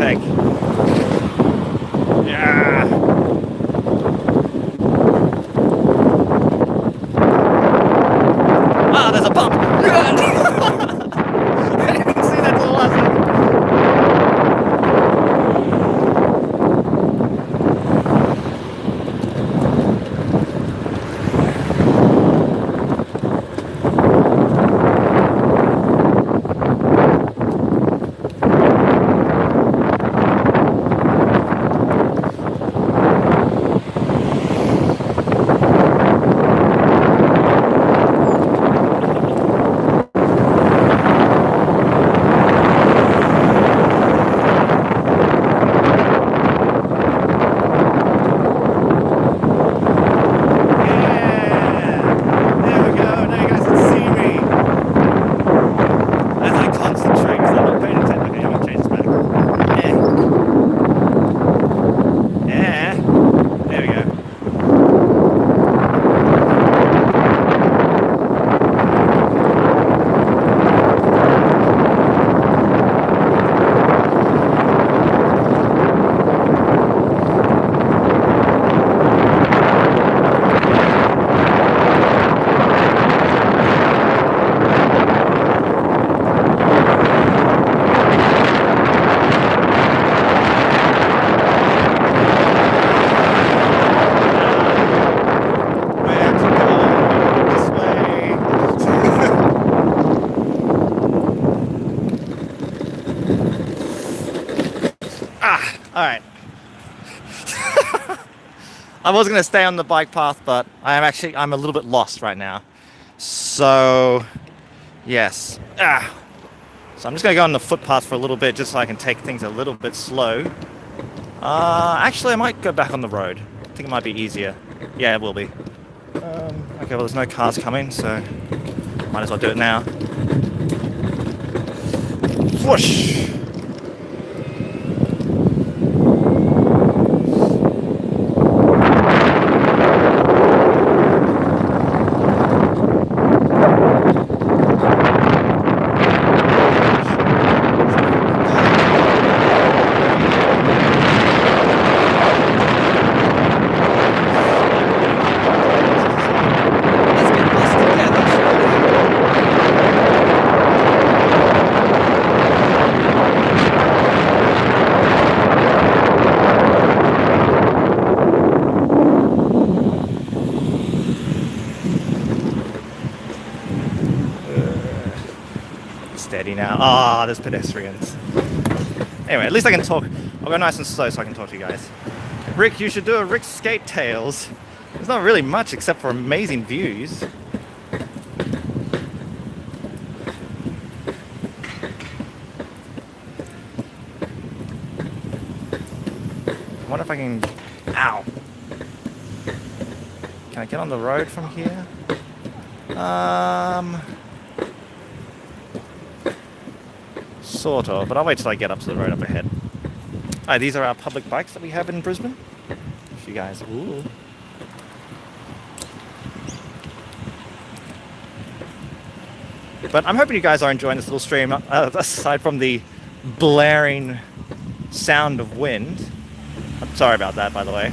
take. Yeah. Ah, there's a bump. I didn't see that till the last second. Alright. I was going to stay on the bike path, but I'm a little bit lost right now. So, yes. So I'm just going to go on the footpath for a little bit, just so I can take things a little bit slow. Actually, I might go back on the road. I think it might be easier. Yeah, it will be. Okay, well, there's no cars coming, so might as well do it now. Whoosh! Steady now. Ah, there's pedestrians. Anyway, at least I can talk. I'll go nice and slow so I can talk to you guys. Rick, you should do a Rick Skate Tales. There's not really much except for amazing views. I wonder if I can... Ow! Can I get on the road from here? Sort of, but I'll wait till I get up to the road up ahead. Alright, these are our public bikes that we have in Brisbane. If you guys... Ooh. But I'm hoping you guys are enjoying this little stream, aside from the blaring sound of wind. I'm sorry about that, by the way.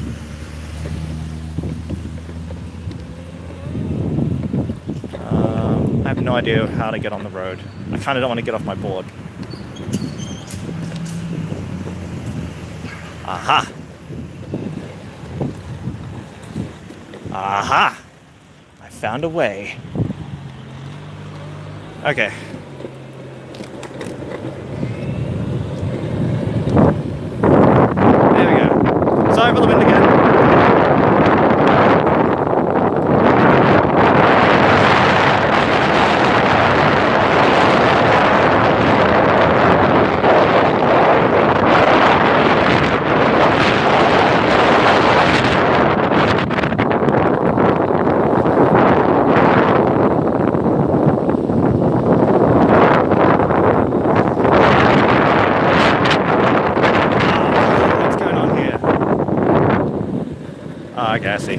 I have no idea how to get on the road. I kind of don't want to get off my board. Aha! Aha! I found a way. Okay. There we go. Sorry for the wind again. Okay, I see.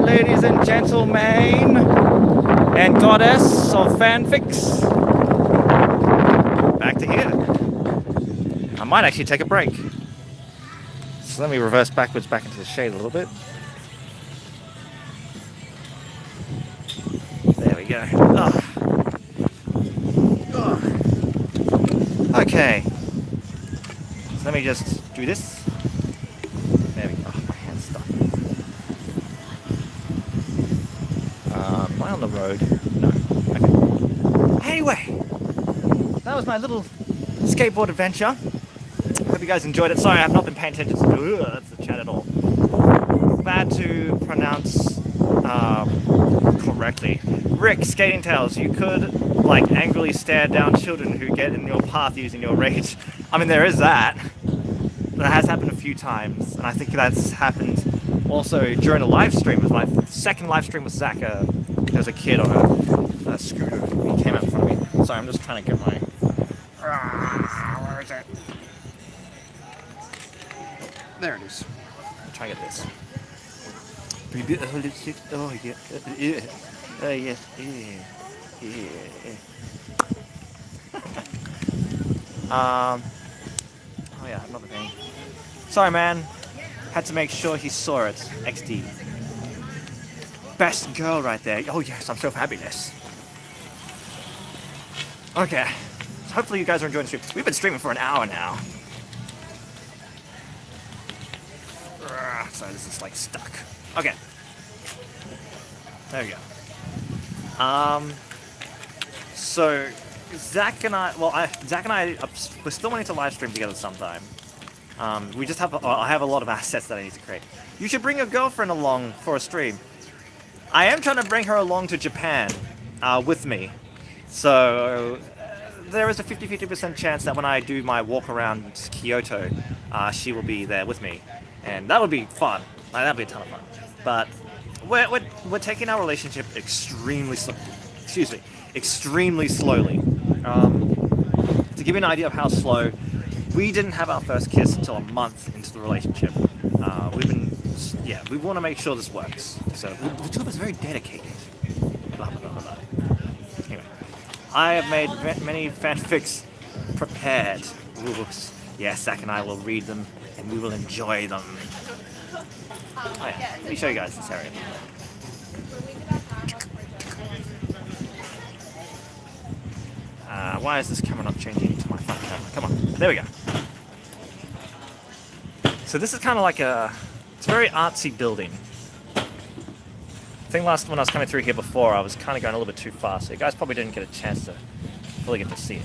ladies and gentlemen, and goddess of fanfics. Back to here. I might actually take a break. So let me reverse backwards back into the shade a little bit. There we go. Ugh. Ugh. Okay. So let me just do this. There we go. Oh, my hand's stuck. Am I on the road? No. Okay. Anyway, that was my little skateboard adventure. Hope you guys enjoyed it. Sorry, I've not been paying attention to that's the chat at all. Bad to pronounce correctly. Rick, Skating Tales, you could like angrily stare down children who get in your path using your rage. I mean, there is that. That has happened a few times, and I think that's happened also during a live stream. It was my second live stream with Zach. There was a kid on a scooter. He came out in front of me. Sorry, I'm just trying to get my... Where is it? There it is. I'll try to get this. Oh, yeah. Yes. Oh yeah, another thing. Sorry, man. Had to make sure he saw it. XD. Best girl right there. Oh yes, I'm so fabulous. Okay. So hopefully you guys are enjoying the stream. We've been streaming for an hour now. Sorry, this is like stuck. Okay. There we go. So Zach and I, we're still wanting to live stream together sometime. We just have, I have a lot of assets that I need to create. You should bring your girlfriend along for a stream. I am trying to bring her along to Japan with me. So there is a 50-50% chance that when I do my walk around Kyoto, she will be there with me. And that would be fun. Like, that would be a ton of fun. But we're taking our relationship extremely slowly. To give you an idea of how slow, we didn't have our first kiss until a month into the relationship. We want to make sure this works. So the two of us are very dedicated. Blah, blah, blah, blah, blah. Anyway, I have made many fanfics prepared. Ooh, yes, Zach and I will read them and we will enjoy them. Oh yeah, let me show you guys this area. Why is this camera not changing to my front camera? Come on, there we go. So this is kind of like it's a very artsy building. I think when I was coming through here before, I was kind of going a little bit too fast, so you guys probably didn't get a chance to fully get to see it.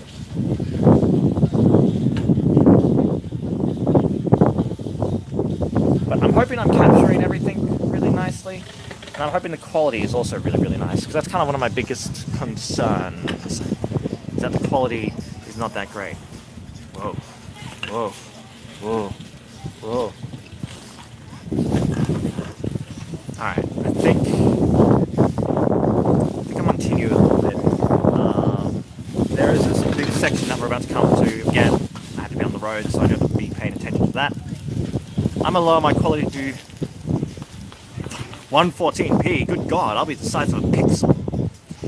But I'm hoping I'm capturing everything really nicely, and I'm hoping the quality is also really, really nice, because that's kind of one of my biggest concerns. That the quality is not that great. Whoa, whoa, whoa, whoa. Alright, I think I'm on continue a little bit. There is this big section that we're about to come to. Again, I have to be on the road, so I don't have to be paying attention to that. I'm gonna lower my quality to 114p. Good God, I'll be the size of a pixel.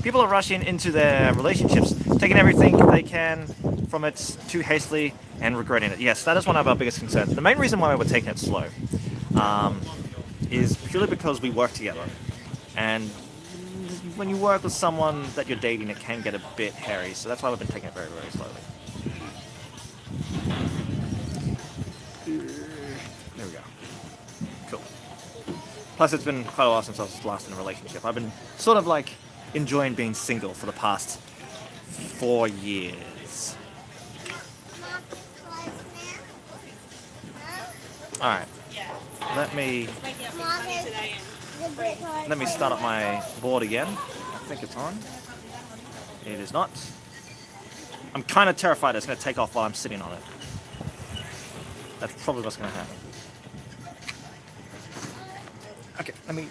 People are rushing into their relationships, taking everything they can from it too hastily and regretting it. Yes, that is one of our biggest concerns. The main reason why we're taking it slow is purely because we work together. And when you work with someone that you're dating, it can get a bit hairy. So that's why we've been taking it very, very slowly. There we go. Cool. Plus, it's been quite a while since I was last in a relationship. I've been sort of like enjoying being single for the past 4 years. Alright. Let me start up my board again. I think it's on. It is not. I'm kind of terrified it's going to take off while I'm sitting on it. That's probably what's going to happen. Okay, let me...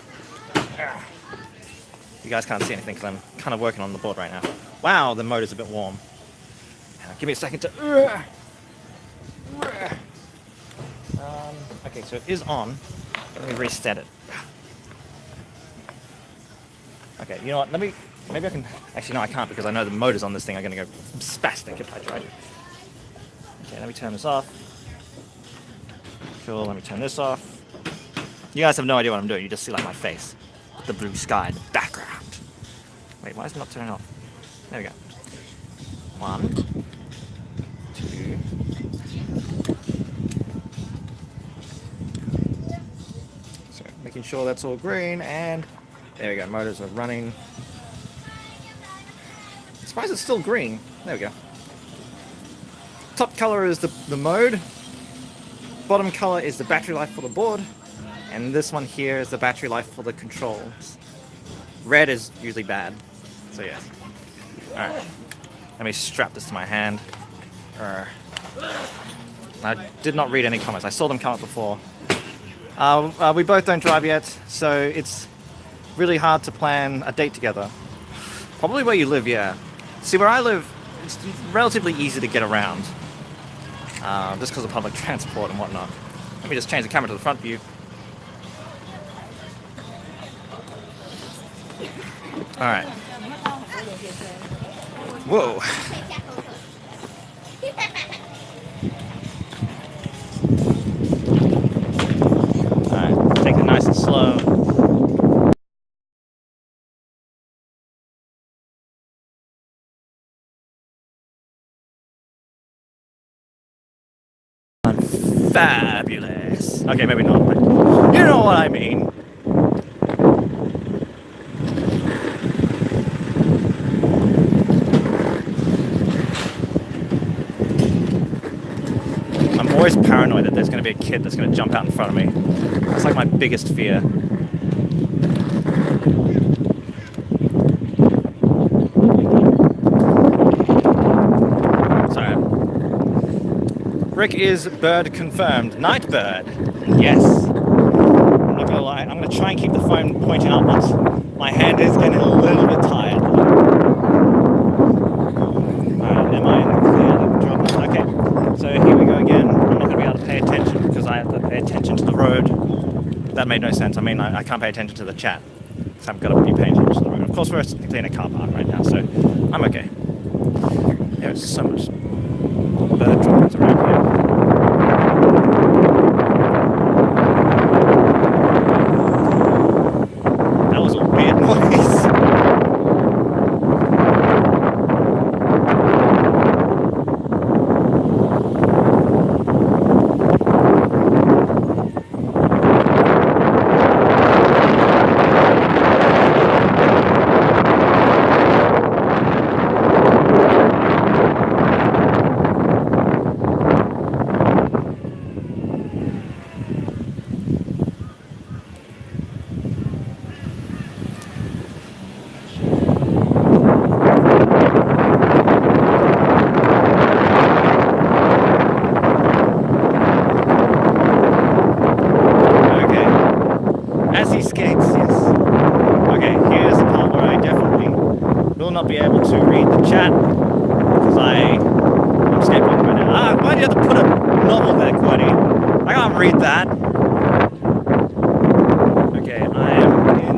You guys can't see anything because I'm kind of working on the board right now. Wow, the motor's a bit warm. Give me a second to... Okay, so it is on. Let me reset it. Okay, you know what? Maybe I can. Actually, no, I can't because I know the motors on this thing are going to go spastic if I try to. Okay, let me turn this off. Cool. Let me turn this off. You guys have no idea what I'm doing. You just see like my face, the blue sky in the background. Wait, why is it not turning off? There we go. 1, 2. So making sure that's all green, and there we go. Motors are running. I'm surprised it's still green. There we go. Top color is the mode. Bottom color is the battery life for the board. And this one here is the battery life for the controls. Red is usually bad. So yeah. Alright. Let me strap this to my hand. I did not read any comments. I saw them come up before. We both don't drive yet, so it's really hard to plan a date together. Probably where you live, yeah. See, where I live, it's relatively easy to get around. Just because of public transport and whatnot. Let me just change the camera to the front view. Alright. Whoa. Alright, take it nice and slow. Fabulous. Okay, maybe not, but you know what I mean. I'm always paranoid that there's going to be a kid that's going to jump out in front of me. That's like my biggest fear. Sorry. Rick is bird confirmed. Night bird. Yes. I'm not going to lie. I'm going to try and keep the phone pointing upwards. My hand is getting a little bit tired. Alright, am I in the clear? Okay. So here we go again. I'm not going to be able to pay attention because I have to pay attention to the road. That made no sense. I mean, I can't pay attention to the chat. So I've got to be paying attention to the road. Of course, we're technically in a car park right now, so I'm okay. There's so much bird droppings around here. That was a weird noise. Not be able to read the chat because I'm skateboarding right now. Why do you have to put a novel there, Quaddy? I can't read that. Okay, I am in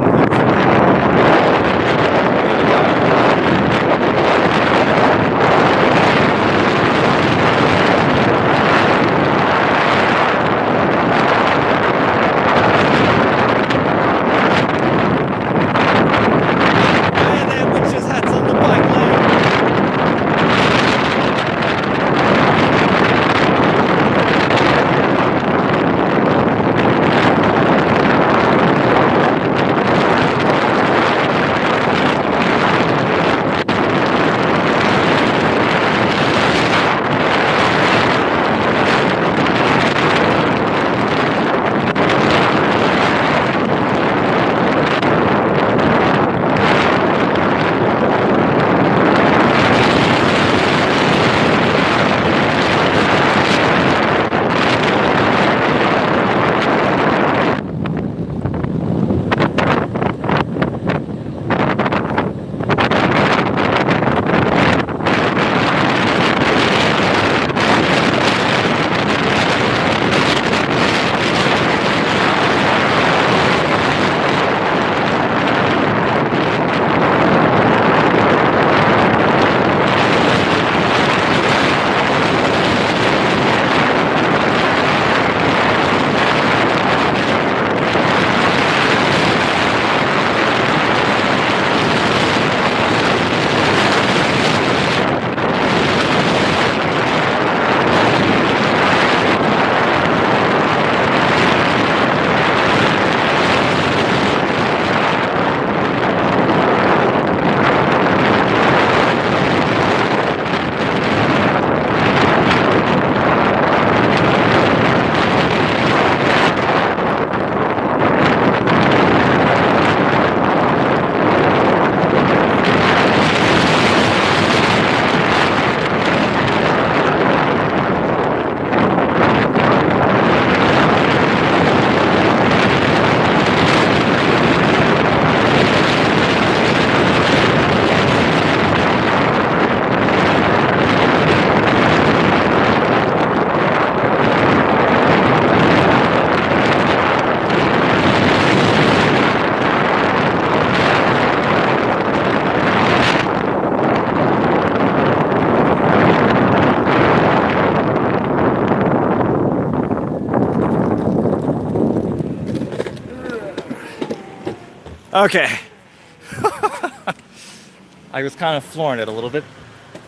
Okay. I was kind of flooring it a little bit.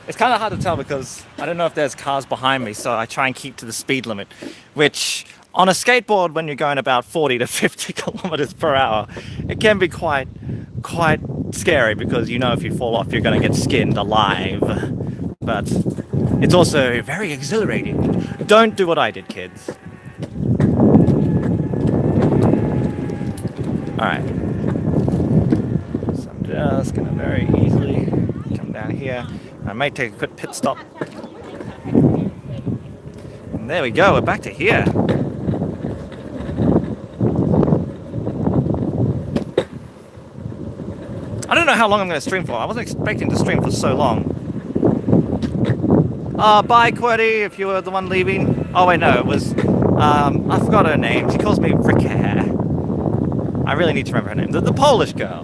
It's kind of hard to tell because I don't know if there's cars behind me, so I try and keep to the speed limit, which on a skateboard, when you're going about 40 to 50 kilometers per hour, it can be quite scary because you know if you fall off, you're going to get skinned alive. But it's also very exhilarating. Don't do what I did, kids. Alright. So I'm just going to very easily come down here. I might take a quick pit stop. And there we go, we're back to here. I don't know how long I'm going to stream for. I wasn't expecting to stream for so long. Bye, QWERTY, if you were the one leaving. Oh, wait, no, it was... I forgot her name. She calls me Rickair. I really need to remember her name. The Polish girl.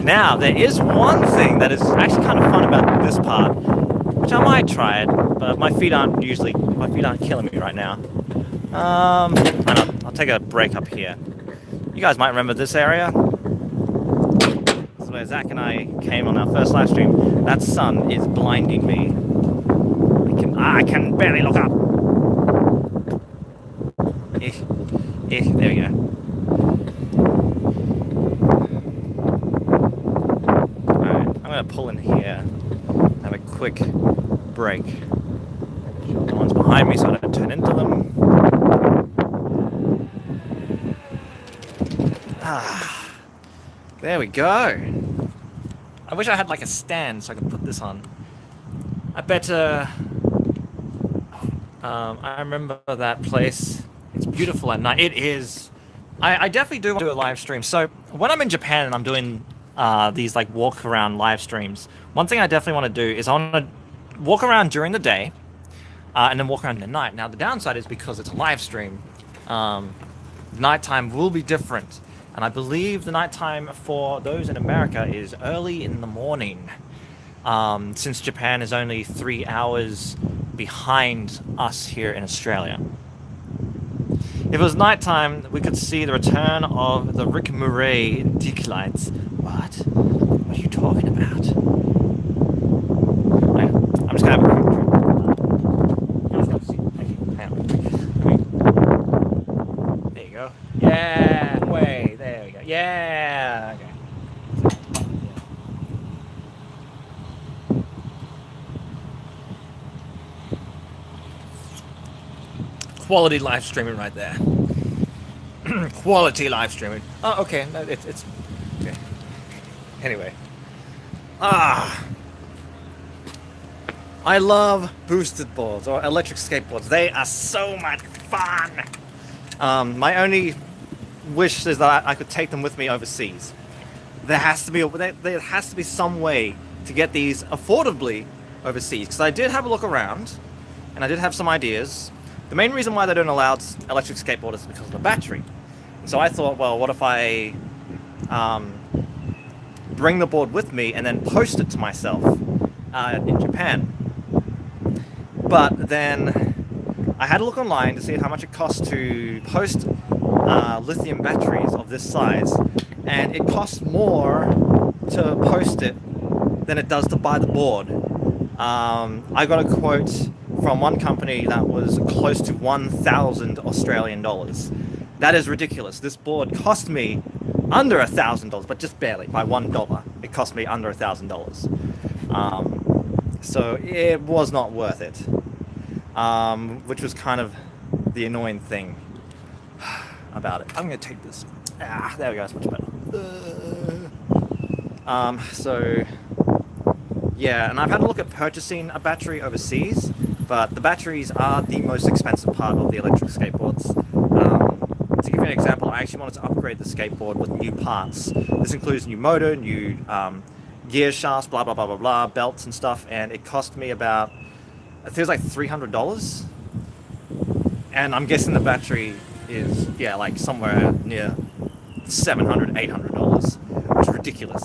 Now, there is one thing that is actually kind of fun about this part, which I might try it, but my feet aren't killing me right now. Why not? I'll take a break up here. You guys might remember this area. This is where Zach and I came on our first live stream. That sun is blinding me. I can barely look up. There we go. Alright, I'm gonna pull in here, have a quick break. No one's behind me so I don't turn into them. There we go. I wish I had like a stand so I could put this on. I bet I remember that place. It's beautiful at night. It is. I definitely do want to do a live stream. So when I'm in Japan and I'm doing these like walk around live streams, one thing I definitely want to do is I want to walk around during the day and then walk around at night. Now the downside is because it's a live stream, nighttime will be different. And I believe the nighttime for those in America is early in the morning, since Japan is only 3 hours behind us here in Australia. If it was nighttime, we could see the return of the Rick Murray dick lights. What? What are you talking about? I'm just gonna have a quick drink. Let's go see. Thank you. Hang on. There you go. Yeah, way. There we go. Yeah. Okay. Quality live streaming right there. Quality live streaming. Oh, okay. No, it's okay. Anyway. I love boosted boards or electric skateboards. They are so much fun. My only wish is that I could take them with me overseas. There has to be some way to get these affordably overseas. Because I did have a look around, and I did have some ideas. The main reason why they don't allow electric skateboarders is because of the battery. And so I thought, well, what if I bring the board with me and then post it to myself in Japan? But then I had a look online to see how much it costs to post lithium batteries of this size, and it costs more to post it than it does to buy the board. I got a quote from one company that was close to 1,000 Australian dollars. That is ridiculous. This board cost me under $1,000, but just barely, by $1. It cost me under $1,000. So it was not worth it. Which was kind of the annoying thing about it. I'm gonna take this. There we go, it's much better. So yeah, and I've had a look at purchasing a battery overseas, but the batteries are the most expensive part of the electric skateboards. To give you an example, I actually wanted to upgrade the skateboard with new parts. This includes new motor, new gear shafts, blah blah blah blah blah, belts and stuff, and it cost me about, I think it was like $300. And I'm guessing the battery is, yeah, like somewhere near $700, $800, which is ridiculous.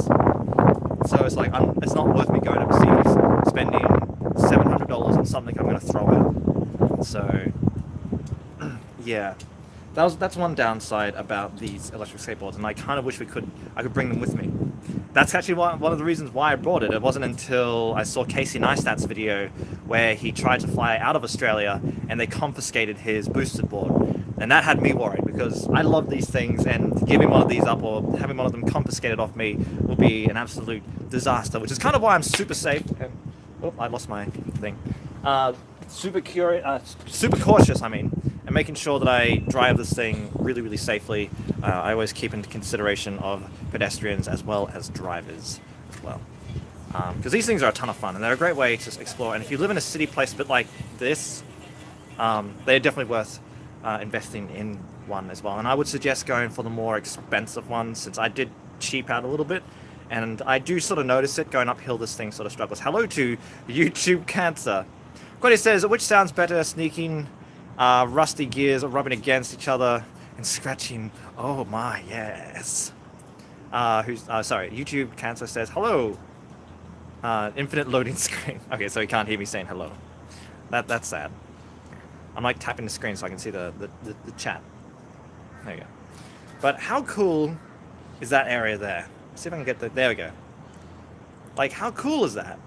So it's like, it's not worth me going overseas, spending $700 on something I'm going to throw out. So, yeah. that's one downside about these electric skateboards, and I kind of wish I could bring them with me. That's actually one of the reasons why I brought it. It wasn't until I saw Casey Neistat's video where he tried to fly out of Australia and they confiscated his boosted board. And that had me worried because I love these things, and giving one of these up or having one of them confiscated off me will be an absolute disaster, which is kind of why I'm super safe. And, oh, I lost my thing. Super cautious, and making sure that I drive this thing really, really safely. I always keep into consideration of pedestrians as well as drivers as well. Because these things are a ton of fun, and they're a great way to explore. And if you live in a city place a bit like this, they're definitely worth investing in one as well. And I would suggest going for the more expensive ones, since I did cheap out a little bit. And I do sort of notice it going uphill, this thing sort of struggles. Hello to YouTube Cancer. Quite says, which sounds better, sneaking rusty gears rubbing against each other and scratching? Oh my, yes. Sorry, YouTube Cancer says, hello. Infinite loading screen. Okay, so he can't hear me saying hello. That's sad. I'm like tapping the screen so I can see the chat. There you go. But how cool is that area there? Let's see if I can get there we go. Like, how cool is that?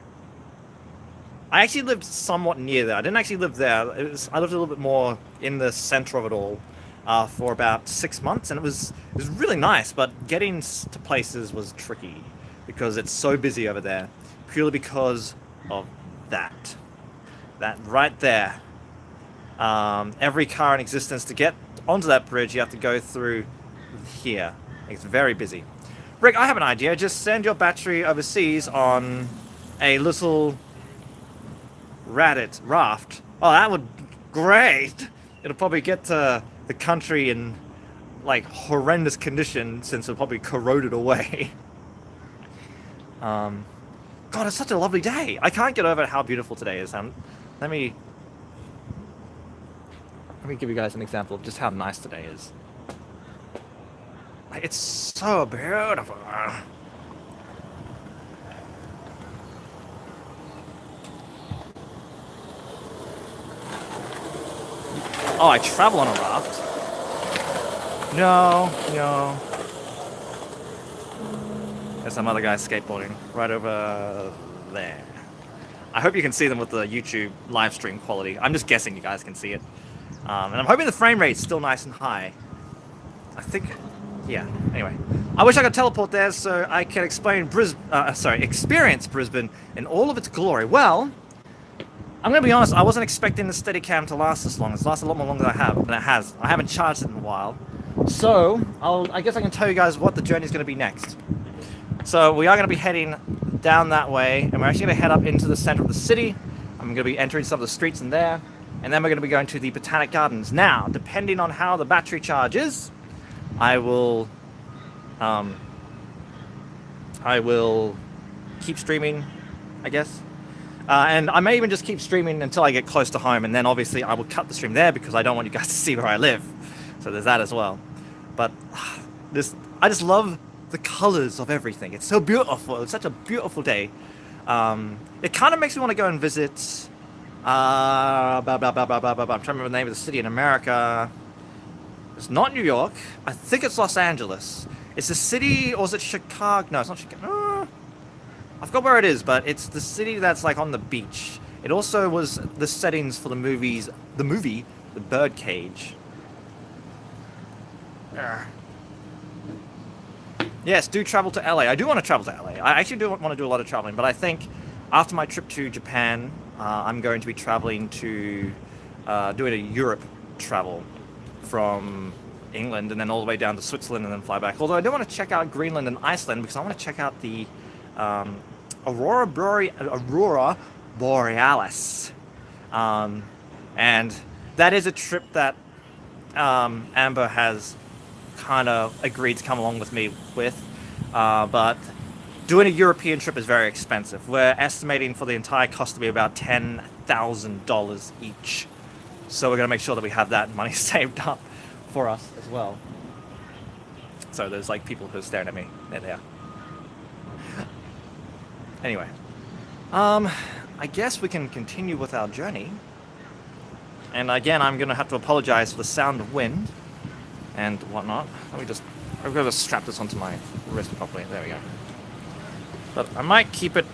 I actually lived somewhat near there. I didn't actually live there. I lived a little bit more in the center of it all for about 6 months, and it was really nice. But getting to places was tricky because it's so busy over there, purely because of that right there. Every car in existence, to get onto that bridge, you have to go through here. It's very busy. Rick, I have an idea. Just send your battery overseas on a little raft. Oh, that would be great. It'll probably get to the country in like horrendous condition since it'll probably corroded away. God, it's such a lovely day. I can't get over how beautiful today is. Let me give you guys an example of just how nice today is. Like, it's so beautiful. Oh, I travel on a raft? No. There's some other guys skateboarding right over there. I hope you can see them with the YouTube live stream quality. I'm just guessing you guys can see it. And I'm hoping the frame rate's still nice and high. I think, yeah. Anyway, I wish I could teleport there so I can experience Brisbane in all of its glory. Well, I'm going to be honest, I wasn't expecting the Steadicam to last this long. It's lasted a lot more longer than it has. I haven't charged it in a while. So, I guess I can tell you guys what the journey is going to be next. So, we are going to be heading down that way, and we're actually going to head up into the center of the city. I'm going to be entering some of the streets in there, and then we're going to be going to the Botanic Gardens. Now, depending on how the battery charges, I will keep streaming, I guess. And I may even just keep streaming until I get close to home, and then obviously I will cut the stream there because I don't want you guys to see where I live. So there's that as well. But I just love the colors of everything. It's so beautiful. It's such a beautiful day. It kind of makes me want to go and visit. I'm trying to remember the name of the city in America. It's not New York. I think it's Los Angeles. It's a city, or is it Chicago? No, it's not Chicago. I forgot where it is, but it's the city that's like on the beach. It also was the settings for the movie The Birdcage. Yes, do travel to LA. I do want to travel to LA. I actually do want to do a lot of traveling, but I think after my trip to Japan, I'm going to be traveling to doing a Europe travel from England and then all the way down to Switzerland and then fly back. Although I do want to check out Greenland and Iceland because I want to check out the Aurora Borealis. And that is a trip that Amber has kind of agreed to come along with me with. But doing a European trip is very expensive. We're estimating for the entire cost to be about $10,000 each. So we're going to make sure that we have that money saved up for us as well. So there's like people who are staring at me. There they are. Anyway, I guess we can continue with our journey. And again, I'm going to have to apologize for the sound of wind. and whatnot. I've got to strap this onto my wrist properly. There we go. But I might keep it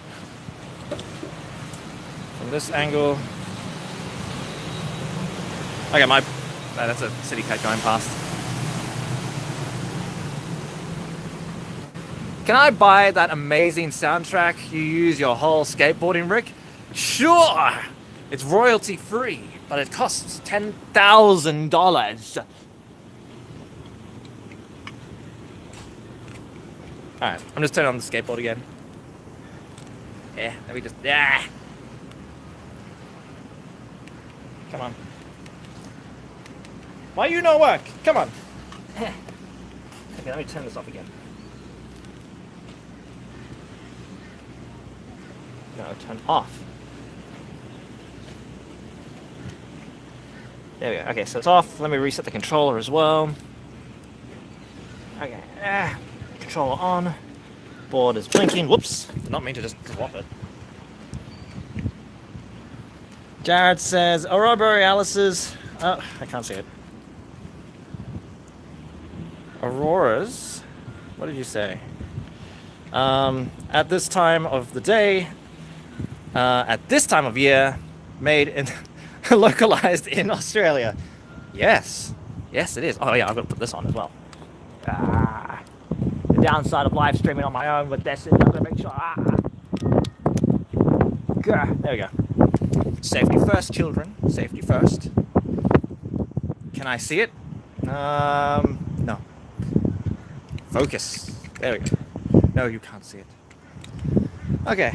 from this angle. Okay, that's a city cat going past. Can I buy that amazing soundtrack you use your whole skateboarding rig? Sure! It's royalty free, but it costs $10,000. Alright, I'm just turning on the skateboard again. Yeah, let me just... Yeah! Come on. Why you not work? Come on. Okay, let me turn this off again. No, turn off. There we go. Okay, so it's off. Let me reset the controller as well. Okay. Controller on. Board is blinking. Whoops. Did not mean to just drop it. Jared says, Aurora Borealis's... Oh, I can't see it. Auroras? What did you say? At this time of the day, at this time of year, made in... localized in Australia. Yes. Yes, it is. Oh, yeah, I've got to put this on as well. The downside of live streaming on my own with this is I've got to make sure... There we go. Safety first, children. Safety first. Can I see it? No. Focus. There we go. No, you can't see it. Okay.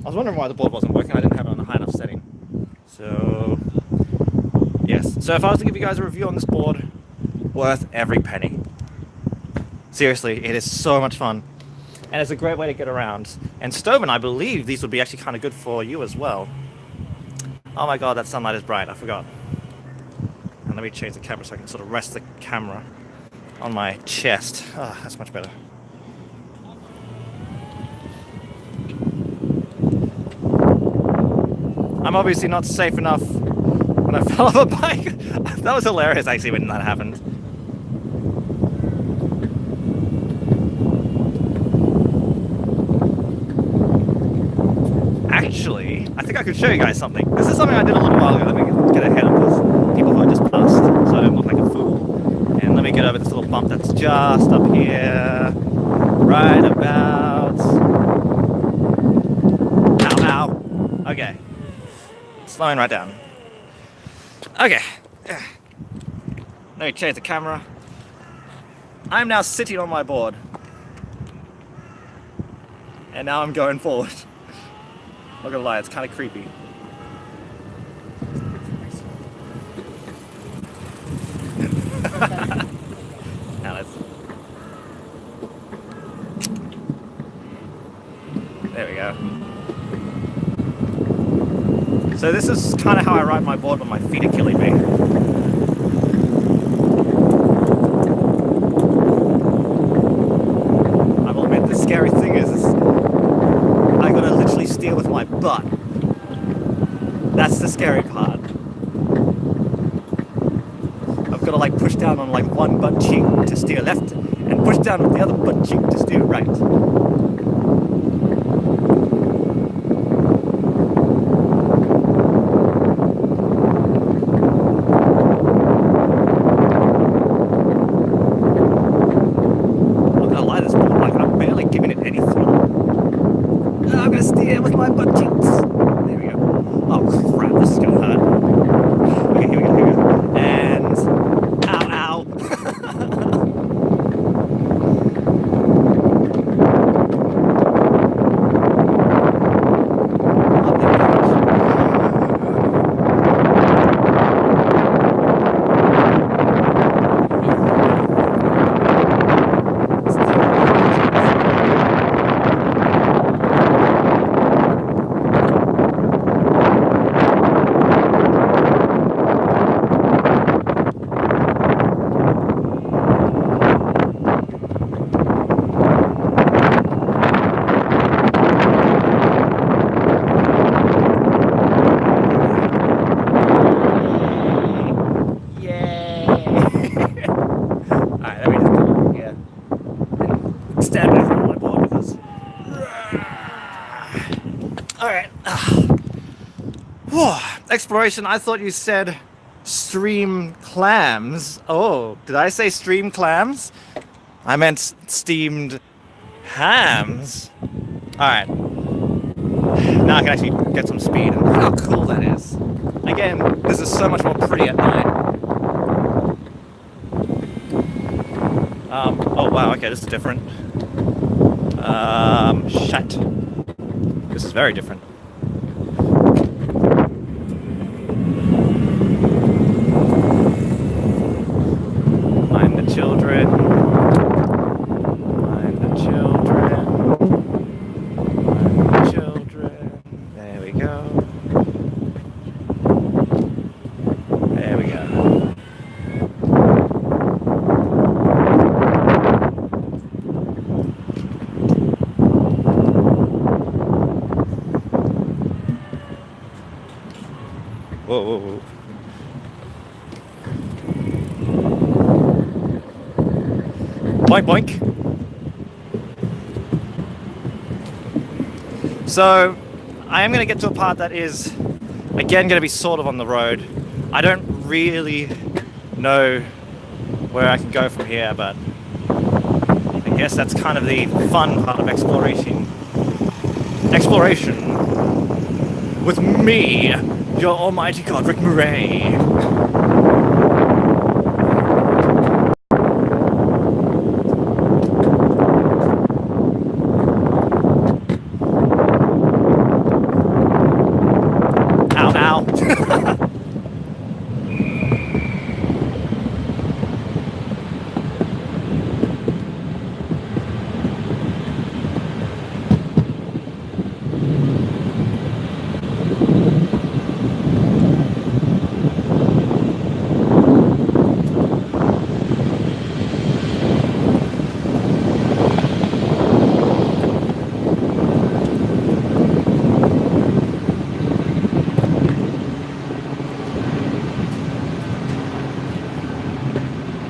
I was wondering why the board wasn't working. I didn't have it on a high enough setting. So, yes. So if I was to give you guys a review on this board, worth every penny. Seriously, it is so much fun. And it's a great way to get around. And Stoven, I believe these would be actually kind of good for you as well. Oh my god, that sunlight is bright. I forgot. And let me change the camera so I can sort of rest the camera on my chest. Ah, that's much better. I'm obviously not safe enough when I fell off a bike. That was hilarious actually when that happened. Actually, I think I could show you guys something. This is something I did a little while ago. Let me get ahead of this. People who I just passed, so I don't look like a fool. And let me get over this little bump that's just up here. Right about... Ow, ow. Okay. Slowing right down. Okay. Let me change the camera. I'm now sitting on my board. And now I'm going forward. Not gonna lie, it's kind of creepy. Now let's... There we go. So this is kind of how I ride my board when my feet are killing me. I will admit, the scary thing is I gotta literally steer with my butt. That's the scary part. I've gotta like push down on like one butt cheek to steer left and push down with the other butt cheek to steer right. Whew, exploration, I thought you said stream clams. Oh, did I say stream clams? I meant steamed hams. Alright. Now I can actually get some speed, and look how cool that is. Again, this is so much more pretty at night. Oh wow, okay, this is different. Shit. This is very different. Mind the children. Mind the children. Mind the children. There we go. There we go. Whoa, whoa, whoa. Boink, boink. So, I am going to get to a part that is, again, going to be sort of on the road. I don't really know where I can go from here, but I guess that's kind of the fun part of exploration. Exploration with me, your almighty god, Rick Murray. Ow, ow.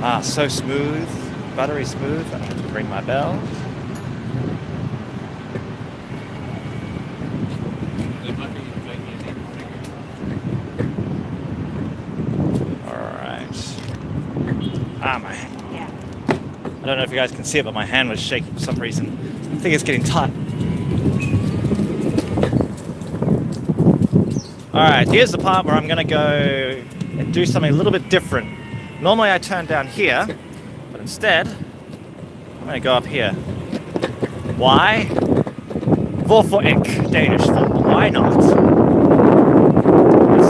Ah, so smooth, buttery smooth. I have to ring my bell. Alright. Ah, my hand. I don't know if you guys can see it, but my hand was shaking for some reason. I think it's getting tight. Alright, here's the part where I'm going to go and do something a little bit different. Normally I turn down here, but instead, I'm going to go up here. Why? Hvorfor ikke? Danish for why not? Let's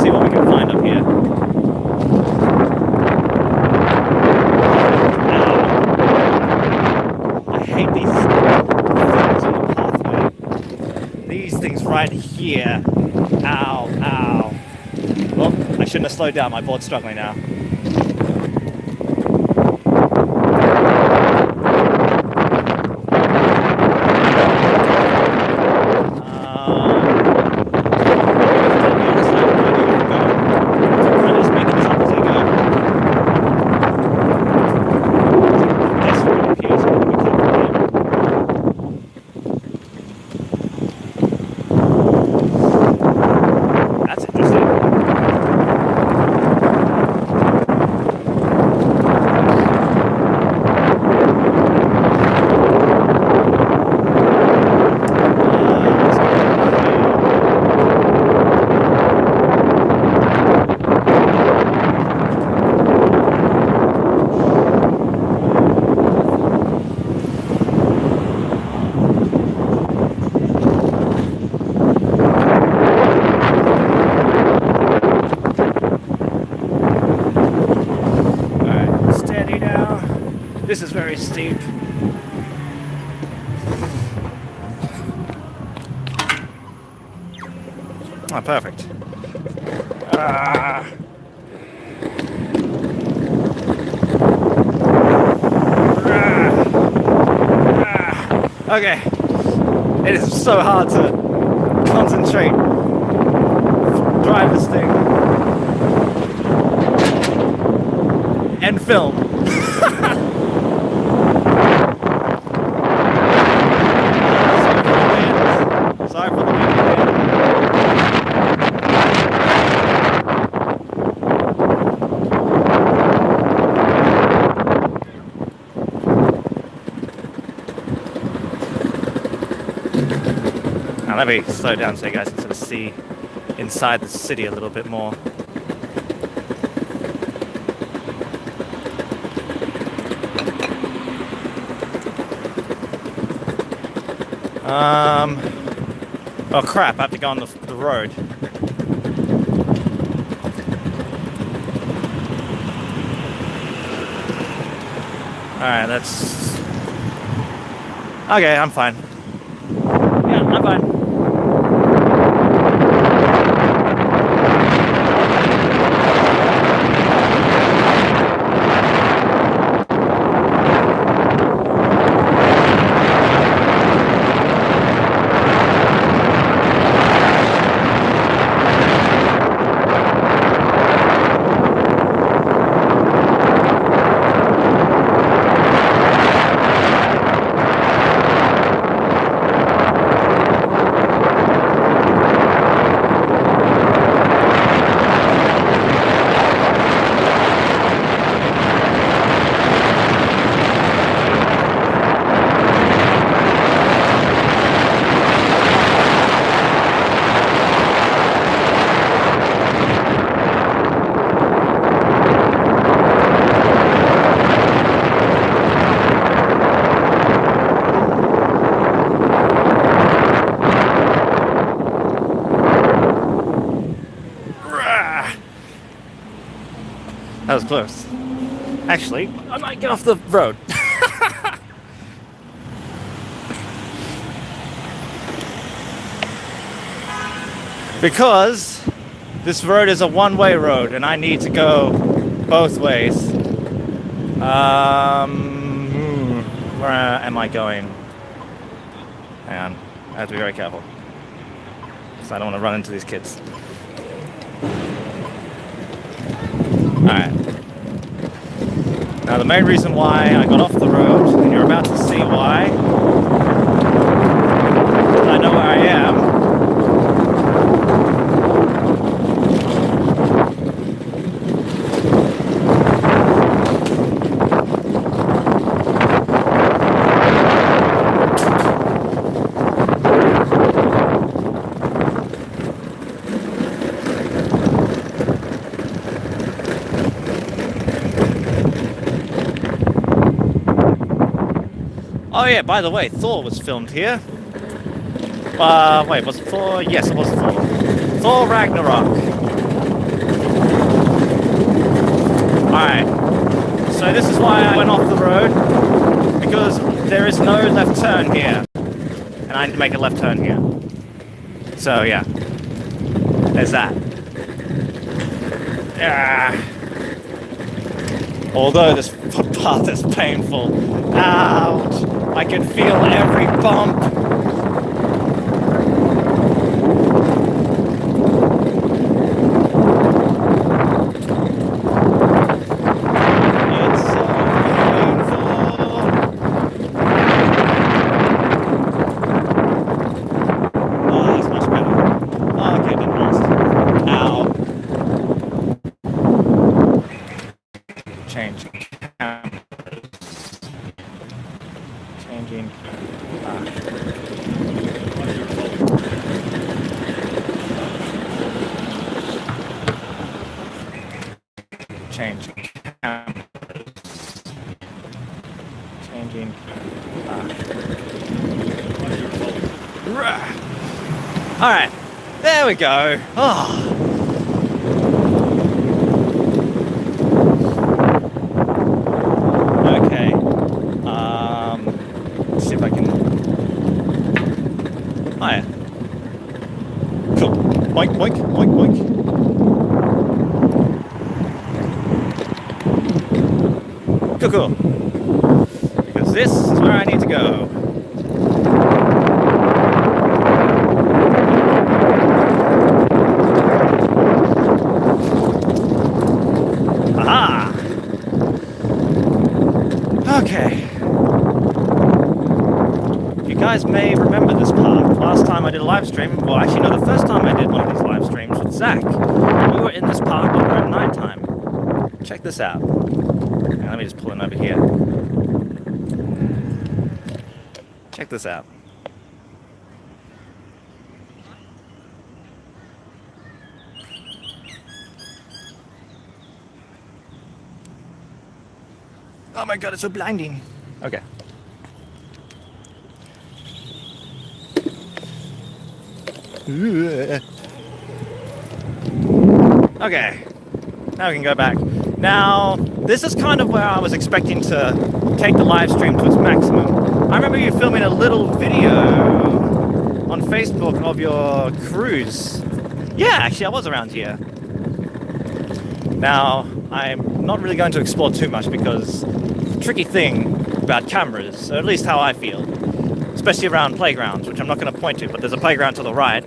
see what we can find up here. I hate these things on the pathway. These things right here. Ow, ow. Well, I shouldn't have slowed down. My board's struggling now. This is very steep. Ah, perfect. Okay. It is so hard to concentrate, drive this thing, and film. Sorry for the wind. Let me slow down so you guys can sort of see inside the city a little bit more. Oh crap, I have to go on the road. Alright, that's... Okay, I'm fine. Yeah, I'm fine. That was close. Actually, I might get off the road. Because this road is a one-way road and I need to go both ways. Where am I going? Hang on, I have to be very careful. Because I don't want to run into these kids. Alright. Now the main reason why I got off the road, and you're about to see why, I know where I am. Oh yeah, by the way, Thor was filmed here. Wait, was it Thor? Yes, it was Thor. Thor Ragnarok. Alright. So this is why I went off the road. Because there is no left turn here. And I need to make a left turn here. So yeah. There's that. Although this footpath is painful. Ouch! I can feel every bump. It's so painful. Oh, that's much better. Oh, okay, didn't last. Ow. Change. Changing. Change. Changing. Alright. There we go. Oh. Okay. Let's see if I can... Oh yeah. Cool. Boink, boink, boink, boink. Cool, cool. Because this is where I need to go. Aha! Okay. You guys may remember this part. Last time I did a live stream, well actually no, the first time I did one of these live streams with Zach, we were in this park over at night time. Check this out. Now, let me just pull in over here. Check this out. Oh my god, it's so blinding. Okay. Okay. Now we can go back. Now, this is kind of where I was expecting to take the live stream to its maximum. I remember you filming a little video on Facebook of your cruise. Yeah, actually I was around here. Now, I'm not really going to explore too much because the tricky thing about cameras, or at least how I feel, especially around playgrounds, which I'm not going to point to, but there's a playground to the right,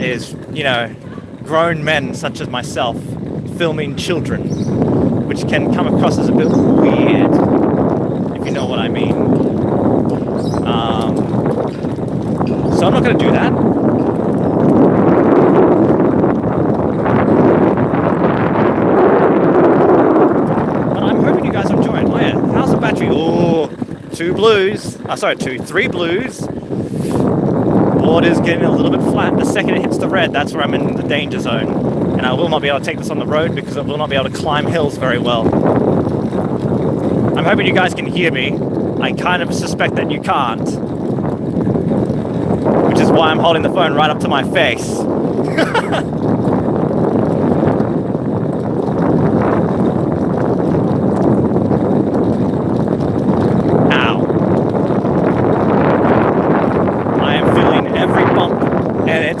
is, you know, grown men such as myself filming children, which can come across as a bit weird, if you know what I mean. So I'm not going to do that. But I'm hoping you guys are enjoying. Oh yeah, how's the battery? Oh, 3 blues. Board is getting a little bit flat. The second it hits the red, that's where I'm in the danger zone. And I will not be able to take this on the road because I will not be able to climb hills very well. I'm hoping you guys can hear me. I kind of suspect that you can't. Which is why I'm holding the phone right up to my face.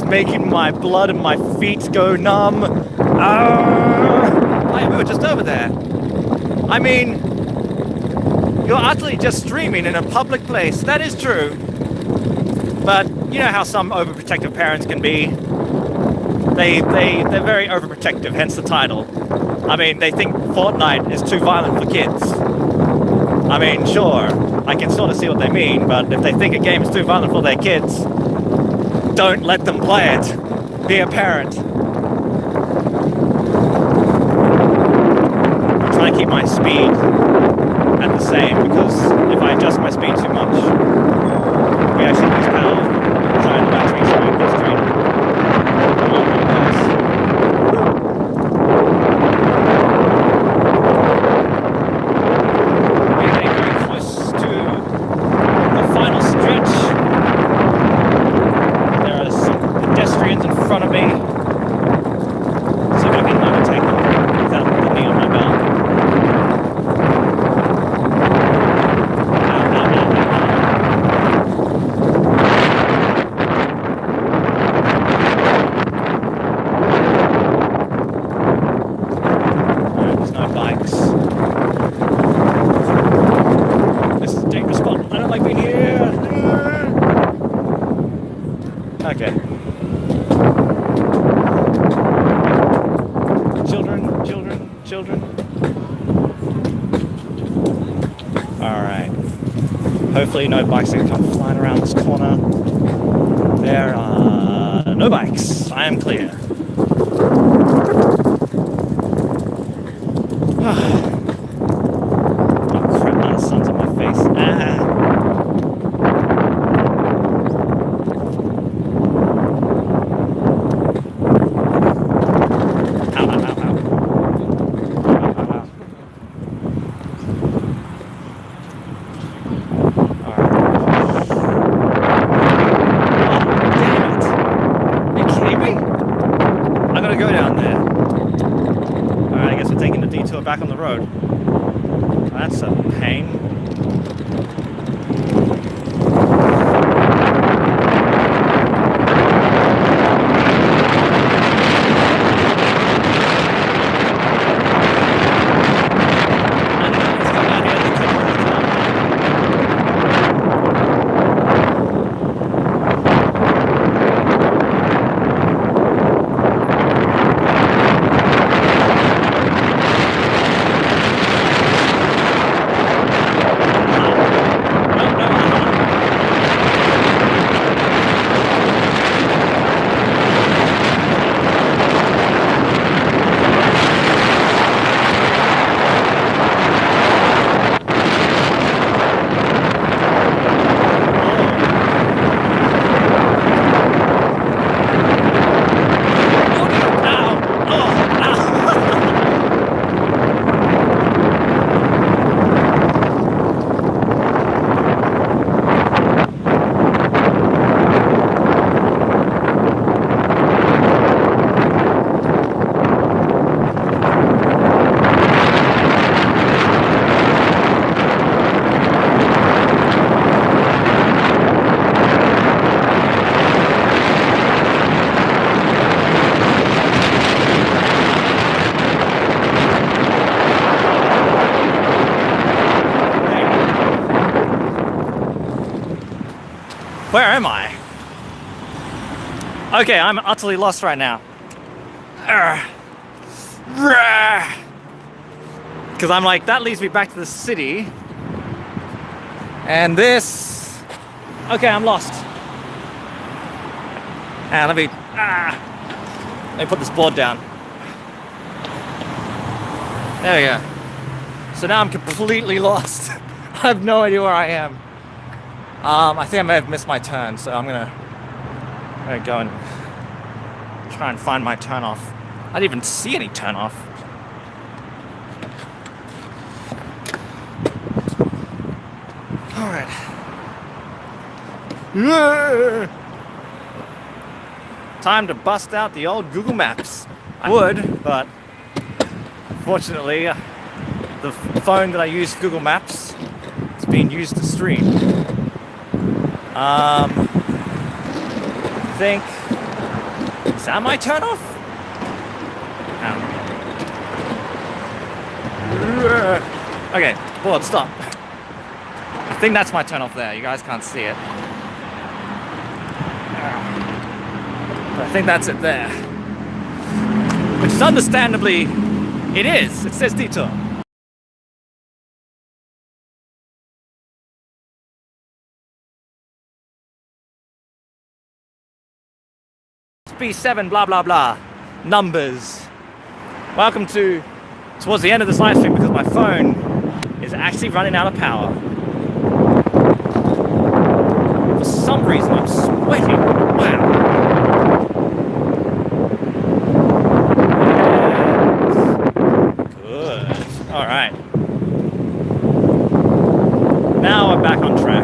Making my blood and my feet go numb. Oh, we were just over there. I mean, you're utterly just streaming in a public place. That is true. But you know how some overprotective parents can be. They're very overprotective, hence the title. I mean, they think Fortnite is too violent for kids. I mean, sure, I can sort of see what they mean, but if they think a game is too violent for their kids, don't let them play it. Be a parent. I'm trying to keep my speed at the same because if I adjust my speed too much, we actually lose power. Trying the battery so it goes straight. We're getting very close to the final stretch. Pedestrians in front of me. See if I can overtake them without the knee on my belt. There's no bikes. This is a dangerous spot. I don't like being here. Okay. Children. Alright. Hopefully no bikes are going to come flying around this corner. There are no bikes. I am clear. Oh crap, the sun's on my face. Back on the road. That's a pain. Where am I? Okay, I'm utterly lost right now. Because I'm like, that leads me back to the city. And this... Okay, I'm lost. And let me put this board down. There we go. So now I'm completely lost. I have no idea where I am. I think I may have missed my turn, so I'm gonna go and try and find my turn off. I didn't even see any turn off. Alright. Time to bust out the old Google Maps. I would, but fortunately, the phone that I use for Google Maps is being used to stream. I think... Is that my turn off? Okay, board, stop. I think that's my turn off there. You guys can't see it. But I think that's it there. Which is understandably, it is. It says detour. B7 blah blah blah. Numbers. Welcome to towards the end of this live stream because my phone is actually running out of power. For some reason I'm sweating. Wow. Good. Alright. Now I'm back on track.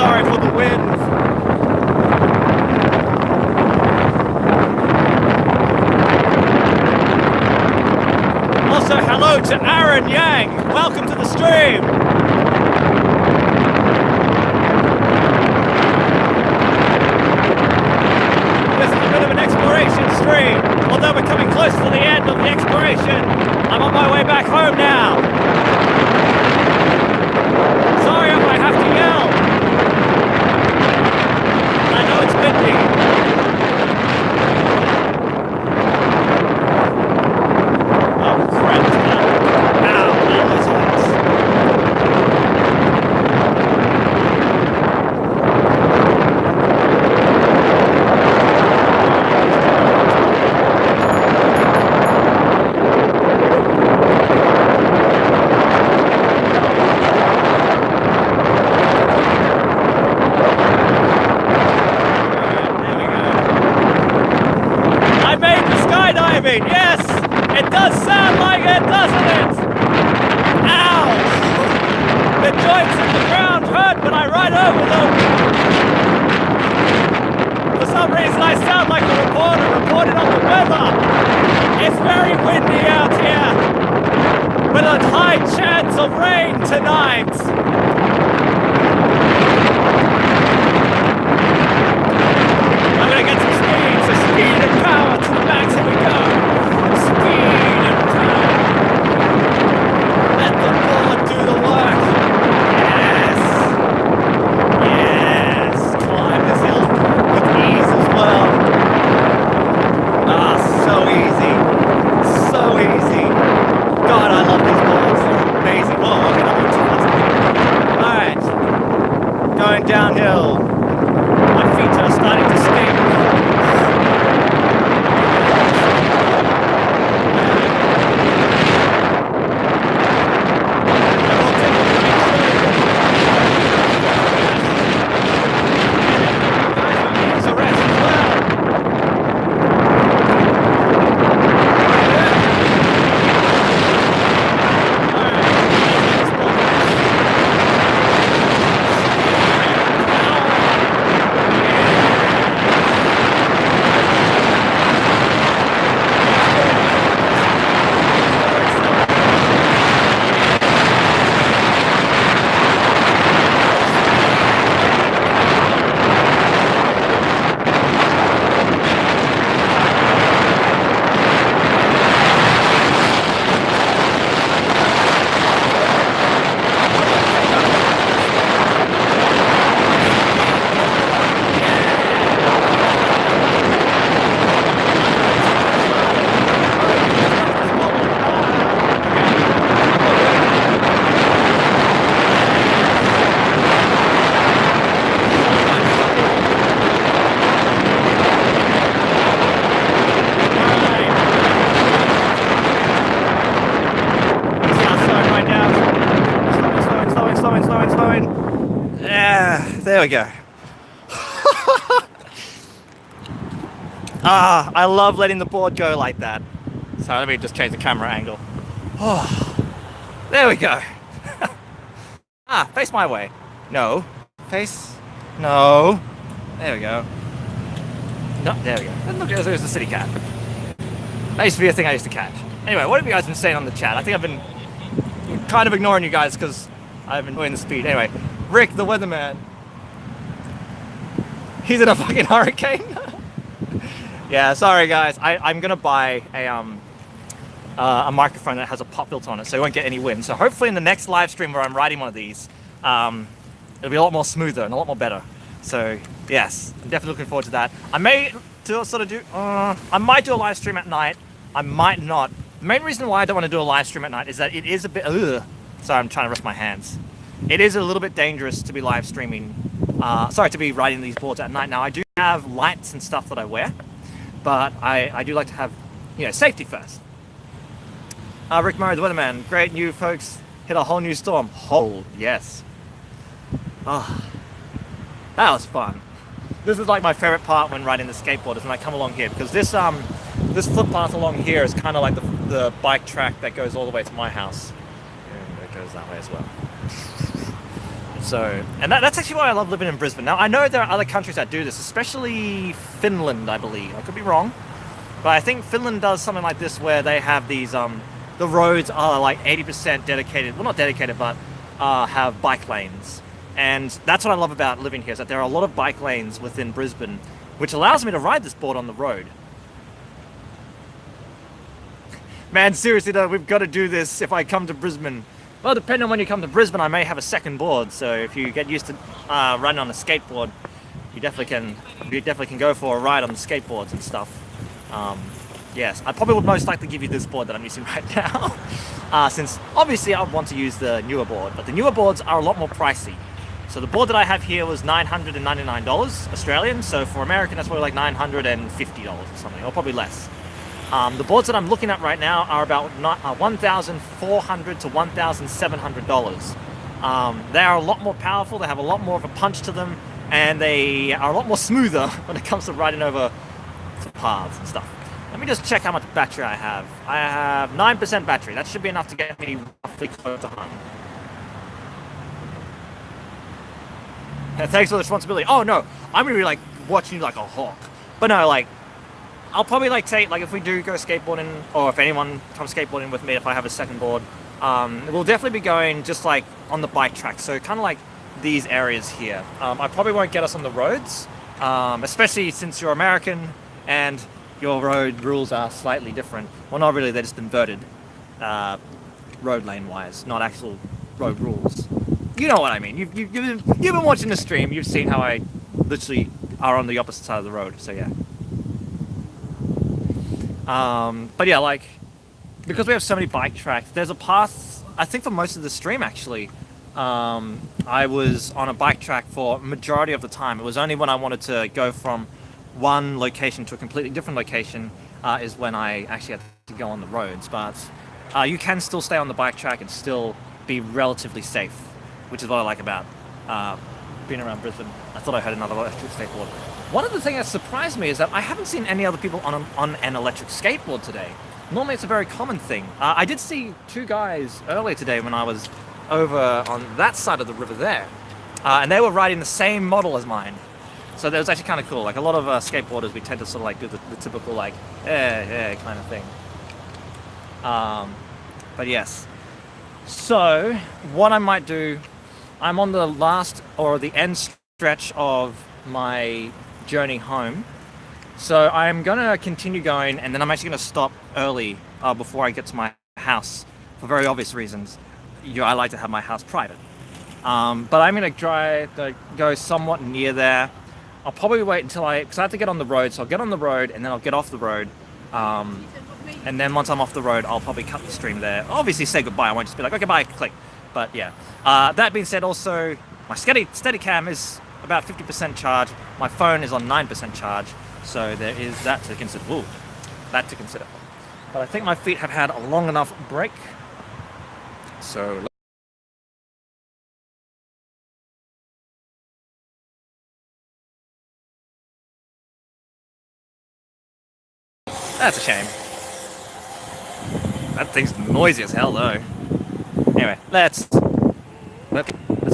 sorry for the wind. Also, hello to Aaron Yang. Welcome to the stream. This is a bit of an exploration stream. Although we're coming close to the end of the exploration, I'm on my way back home now. Sorry if I have to yell. I know it's windy. Oh crap, it's bad. Ow, that was hot. Yes! It does sound like it, doesn't it? Ow! The joints in the ground hurt when I ride over them. For some reason I sound like a reporter reporting on the weather. It's very windy out here. With a high chance of rain tonight. I'm gonna get some speed, so speed and power to the max, here we go. Speed and power. Let the board do the work. Yes. Yes. Climb this hill with ease as well. Ah, so easy. So easy. God, I love these boards. They're amazing. Whoa, okay, I'm going too fast. Alright. Going downhill. My feet are starting to stink. There we go. Ah, I love letting the board go like that. So let me just change the camera angle. Oh, there we go. Ah, face my way. No. Face. No. There we go. No, there we go. And look, there's the city cat. That used to be a thing I used to catch. Anyway, what have you guys been saying on the chat? I think I've been kind of ignoring you guys because I've been doing the speed. Anyway, Rick, the weatherman. He's in a fucking hurricane. Yeah, sorry guys. I'm gonna buy a microphone that has a pop filter on it, so you won't get any wind. So hopefully in the next live stream where I'm riding one of these, it'll be a lot more smoother and a lot more better. So yes, I'm definitely looking forward to that. I may I might do a live stream at night. I might not. The main reason why I don't want to do a live stream at night is that it is a bit. Sorry, I'm trying to rest my hands. It is a little bit dangerous to be live streaming. To be riding these boards at night. Now I do have lights and stuff that I wear, but I do like to have, safety first. Rick Murray, the weatherman. Great new folks hit a whole new storm. Yes. Ah, that was fun. This is like my favorite part when riding the skateboard is when I come along here, because this footpath along here is kind of like the bike track that goes all the way to my house. And it goes that way as well. So, and that's actually why I love living in Brisbane. Now, I know there are other countries that do this, especially Finland, I believe. I could be wrong. But I think Finland does something like this where they have these, the roads are like 80% dedicated, well not dedicated, but have bike lanes. And that's what I love about living here, is that there are a lot of bike lanes within Brisbane, which allows me to ride this board on the road. Man, seriously though, we've got to do this if I come to Brisbane. Well, depending on when you come to Brisbane, I may have a second board. So if you get used to running on a skateboard, you definitely can go for a ride on the skateboards and stuff. Yes, I probably would most likely give you this board that I'm using right now, since obviously I want to use the newer board, but the newer boards are a lot more pricey. So the board that I have here was $999 Australian, so for American that's probably like $950 or something, or probably less. The boards that I'm looking at right now are about $1,400 to $1,700. They are a lot more powerful, they have a lot more of a punch to them, and they are a lot more smoother when it comes to riding over paths and stuff. Let me just check how much battery I have. I have 9% battery. That should be enough to get me roughly close to home. Yeah, thanks for the responsibility. Oh no, I'm gonna be like watching you like a hawk. But no, like I'll probably like take, like if we do go skateboarding, or if anyone comes skateboarding with me, if I have a second board, we'll definitely be going just like on the bike track. So kind of like these areas here. I probably won't get us on the roads, especially since you're American and your road rules are slightly different. Well, not really, they're just inverted road lane wise, not actual road rules. You know what I mean. You've been watching the stream, you've seen how I literally are on the opposite side of the road, so yeah. But yeah, like, because we have so many bike tracks, there's a path, I think for most of the stream actually, I was on a bike track for majority of the time. It was only when I wanted to go from one location to a completely different location is when I actually had to go on the roads. But you can still stay on the bike track and still be relatively safe, which is what I like about being around Brisbane. I thought I heard another electric skateboard. One of the things that surprised me is that I haven't seen any other people on an electric skateboard today. Normally it's a very common thing. I did see two guys earlier today when I was over on that side of the river there, and they were riding the same model as mine. So that was actually kind of cool. Like a lot of skateboarders, we tend to sort of like do the typical like, kind of thing. But yes. So what I might do, I'm on the last or the end stretch of my journey home. So I'm gonna continue going, and then I'm actually gonna stop early before I get to my house for very obvious reasons. I like to have my house private. But I'm gonna try to go somewhat near there. I'll probably wait until because I have to get on the road, so I'll get on the road and then I'll get off the road. And then once I'm off the road, I'll probably cut the stream there. Obviously say goodbye, I won't just be like, okay, bye, click. But yeah. That being said, also, my Steadicam is about 50% charge. My phone is on 9% charge. So there is that to consider. Ooh, that to consider. But I think my feet have had a long enough break. So that's a shame. That thing's noisy as hell though. Anyway, let's see if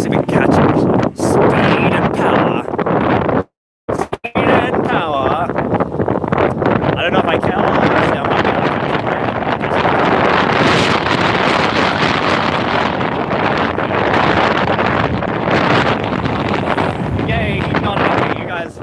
we can catch it. Speed and power. Speed and power. I don't know if I can. Actually, I might be able to catch it. Yay, not happy, you guys.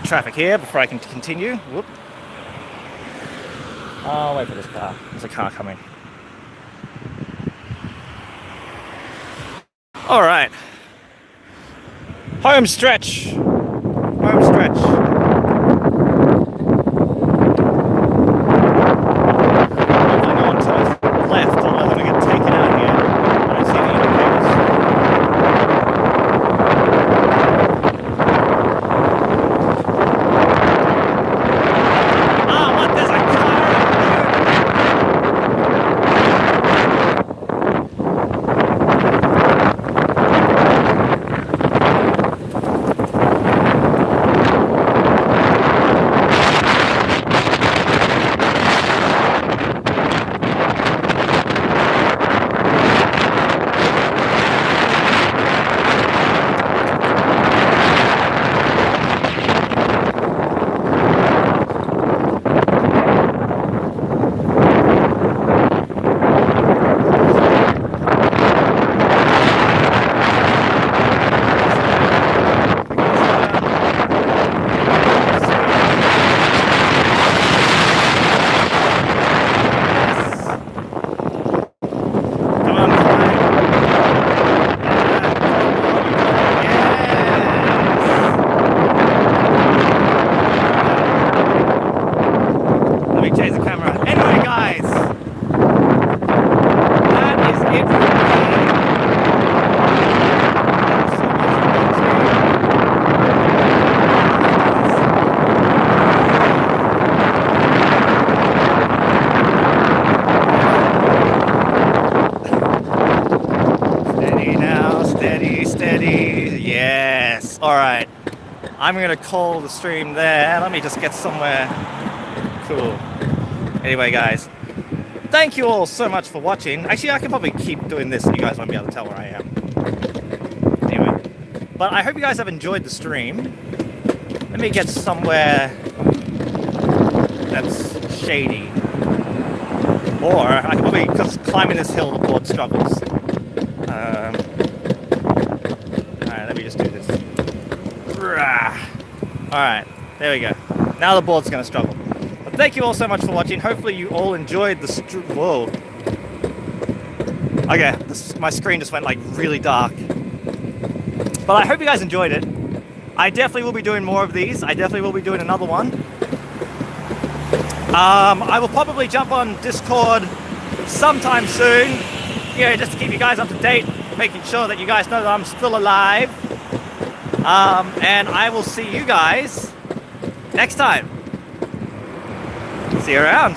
traffic here before I can continue. Whoop. I'll wait for this car. There's a car coming. All right. Home stretch. Home stretch. Hopefully no one turns left, otherwise I'm gonna get taken out here. I don't see the indicators. Ah, what? There's a car! I'm gonna call the stream there. Let me just get somewhere cool. Anyway, guys, thank you all so much for watching. Actually, I can probably keep doing this so you guys won't be able to tell where I am. Anyway, but I hope you guys have enjoyed the stream. Let me get somewhere that's shady. Or I can probably, because climbing this hill, the board struggles. Alright, let me just do this. Alright, there we go. Now the board's going to struggle. But thank you all so much for watching. Hopefully you all enjoyed the whoa. Okay, my screen just went like really dark. But I hope you guys enjoyed it. I definitely will be doing more of these. I definitely will be doing another one. I will probably jump on Discord sometime soon. You know, just to keep you guys up to date, making sure that you guys know that I'm still alive. And I will see you guys next time. See you around.